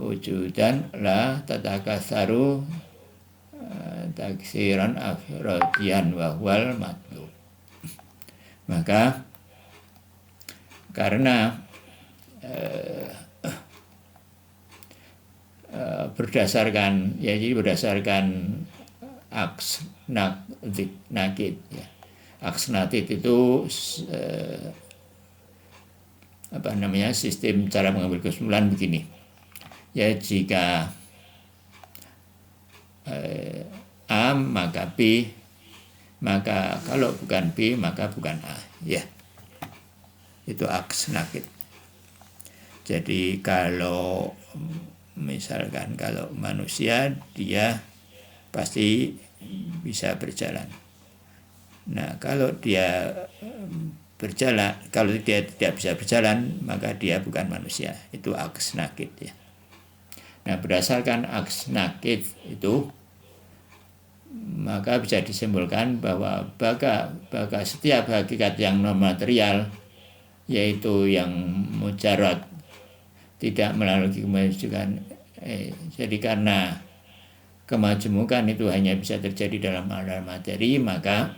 wujudan la tatakatsaru taksiran afrodian wahwal matlub. Maka karena berdasarkan aks nakid ya. Aks nakid itu sistem cara mengambil kesimpulan begini. Ya, jika A maka B, maka kalau bukan B maka bukan A, ya. Itu aks nakid. Jadi kalau misalkan kalau manusia dia pasti bisa berjalan. Nah, kalau dia berjalan, kalau dia tidak bisa berjalan maka dia bukan manusia. Itu aks nakid ya. Nah, berdasarkan aks nakid itu maka bisa disimpulkan bahwa baka setiap hakikat yang non material, yaitu yang mujarad, tidak melalui kemajemukan. Jadi karena kemajemukan itu hanya bisa terjadi dalam alam materi, maka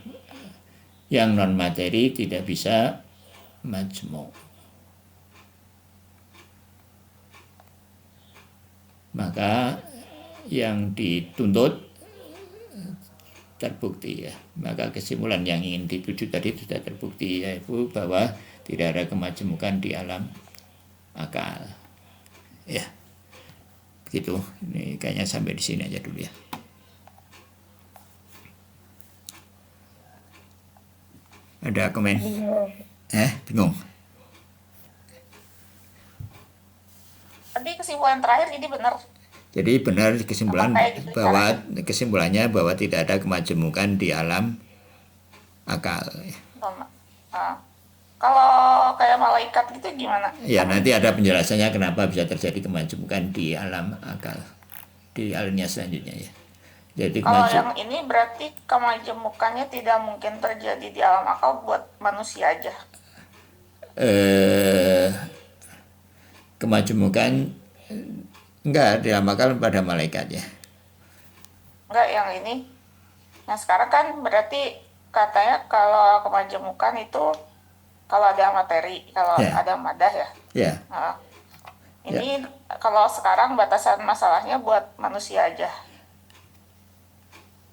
yang non materi tidak bisa majmuk. Maka yang dituntut terbukti ya. Maka kesimpulan yang ingin dituju tadi sudah terbukti, yaitu bahwa tidak ada kemajemukan di alam akal. Ya. Begitu. Ini kayaknya sampai di sini aja dulu ya. Ada komen? Bingung. Tadi kesimpulan terakhir jadi benar. Jadi benar kesimpulan gitu, bahwa kesimpulannya bahwa tidak ada kemajemukan di alam akal. Kalau kayak malaikat gitu gimana? Ya, nanti ada penjelasannya kenapa bisa terjadi kemajemukan di alam akal di alinea selanjutnya ya. Jadi kalau yang ini berarti kemajemukannya tidak mungkin terjadi di alam akal buat manusia aja. Kemajemukan enggak diamalkan pada malaikat ya. Enggak, yang ini. Nah, sekarang kan berarti katanya kalau kemajemukan itu kalau ada materi, kalau ada madah ya. Ya. Nah, ini kalau sekarang batasan masalahnya buat manusia aja.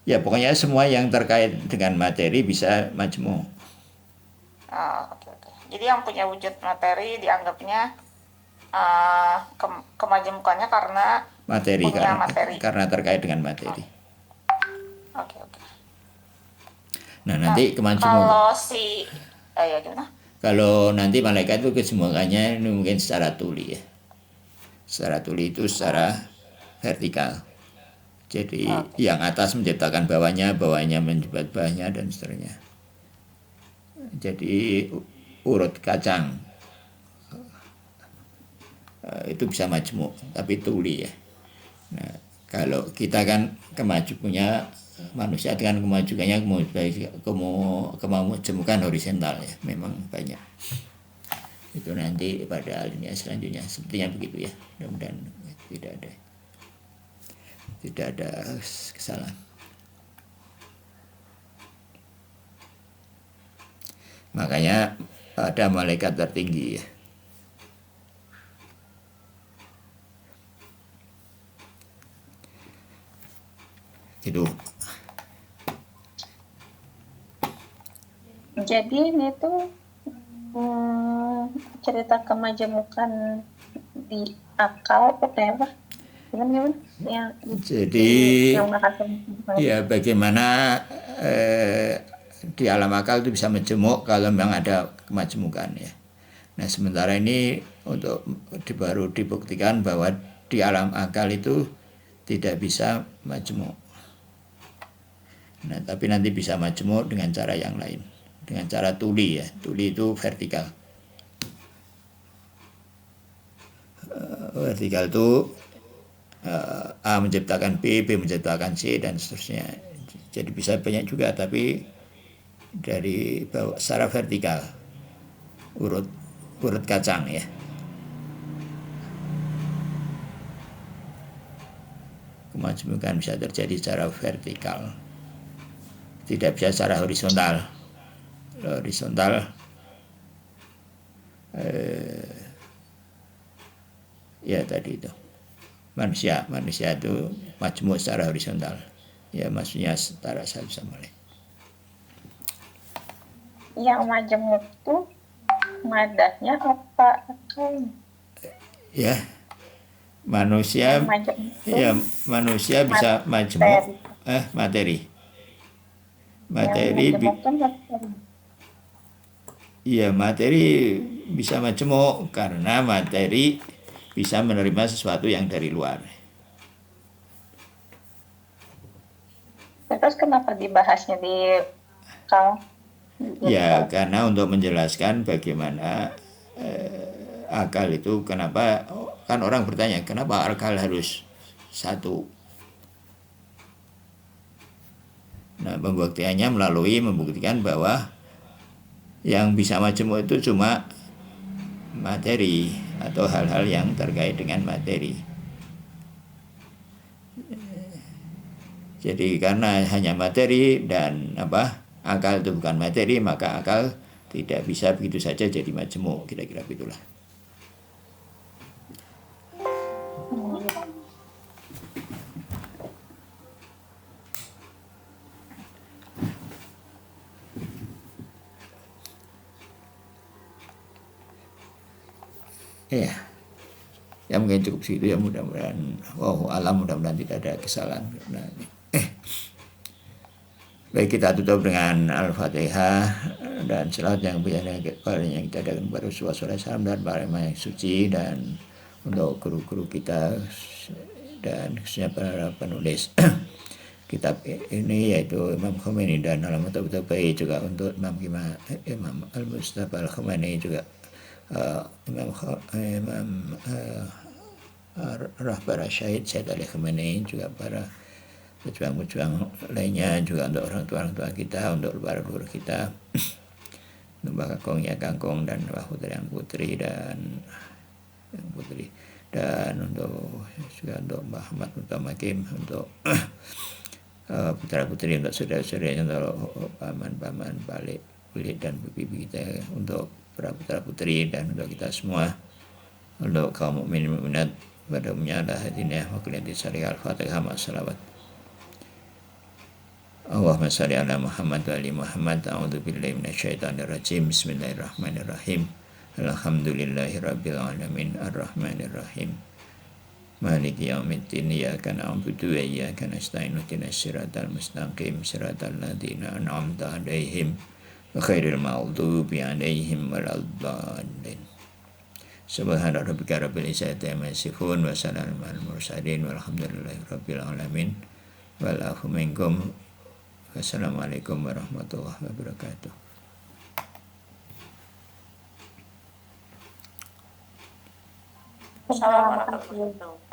Ya, pokoknya semua yang terkait dengan materi bisa majmuk. Oke. Jadi yang punya wujud materi dianggapnya kemajemukannya karena materi, punya materi. Karena terkait dengan materi. Oke. Nah, nanti kemajemukan. Kalau gimana? Kalau nanti malaikat itu kesemuanya mungkin secara tuli ya. Secara tuli itu secara vertikal. Jadi yang atas menciptakan bawahnya menciptakan bawahnya dan seterusnya. Jadi urut kacang itu bisa majmuk, tapi tuli ya. Nah, kalau kita kan kemajukannya manusia dengan kemajemukan horizontal ya, memang banyak. Itu nanti pada alinea selanjutnya sepertinya begitu ya. Mudah-mudahan tidak ada kesalahan. Makanya ada malaikat tertinggi ya. Gitu. Jadi ini tuh cerita kemajemukan di akal atau apa? Gimana? Jadi ya bagaimana di alam akal itu bisa majemuk kalau memang ada kemajemukan ya. Nah, sementara ini baru dibuktikan bahwa di alam akal itu tidak bisa majemuk. Nah, tapi nanti bisa majemuk dengan cara yang lain, dengan cara tuli ya. Tuli itu vertikal. Vertikal itu A menciptakan B, B menciptakan C dan seterusnya. Jadi bisa banyak juga, tapi dari bawah secara vertikal, urut kacang ya. Kemajemukan bisa terjadi secara vertikal, tidak bisa secara horizontal. Horizontal ya tadi itu manusia itu majmuk secara horizontal, ya maksudnya setara satu sama lain. Yang majemuk tuh madahnya apa akalnya? Ya, manusia Yang majemuk tuh ya manusia bisa majmuk materi. yang majemuk tuh materi. Iya, materi bisa majemuk karena materi bisa menerima sesuatu yang dari luar. Terus kenapa dibahasnya di akal? Ya, karena untuk menjelaskan bagaimana akal itu, kenapa kan orang bertanya kenapa akal harus satu. Nah, pembuktiannya melalui membuktikan bahwa yang bisa majemuk itu cuma materi atau hal-hal yang terkait dengan materi. Jadi karena hanya materi dan akal itu bukan materi, maka akal tidak bisa begitu saja jadi majemuk, kira-kira begitulah. Ya, ya mungkin cukup situ ya, mudah-mudahan mudah-mudahan tidak ada kesalahan. Baik, kita tutup dengan Al-Fatihah dan selawat yang kita adakan kepada Rasulullah SAW dan para imam yang suci, dan untuk guru-guru kita dan khususnya para penulis kitab ini yaitu Imam Khomeini dan Alamat Tabai, juga untuk Imam Al-Mustafa Al-Khomeini, juga Imam Rahbar Syahid Syed Ali Khomeini, juga para pejuang-pejuang lainnya, juga untuk orang tua kita, untuk para guru kita, untuk Mbak Kakong ya Kangkong dan Mbak Putri yang Putri dan juga untuk Mbak Ahmad Mutamakim, untuk putra putri, untuk saudara-saudaranya, untuk paman balik dan bibi kita, untuk para putra putri, dan untuk kita semua, untuk kaum mukminin mukminat pada umumnya. Al-Hadinah wa kulli syariah Al-Fatihah ma salawat. Allahumma shalli ala Muhammad wa ali Muhammad. A'udzu billahi minasyaitonir rajim. Bismillahirrahmanirrahim. Alhamdulillahirabbil alamin arrahmanir rahim. Maliki yaumiddin. Iyyaka na'budu wa iyyaka nasta'in. Ihdinas siratal mustaqim. Siratal ladzina an'amta 'alaihim ghairil maghdubi 'alaihim waladdallin. Subhana rabbika rabbil izzati amma yasifun wa salamun alal mursalin walhamdulillahi rabbil alamin. Wal afu minkum. Wassalamualaikum warahmatullahi wabarakatuh. Assalamualaikum warahmatullahi wabarakatuh.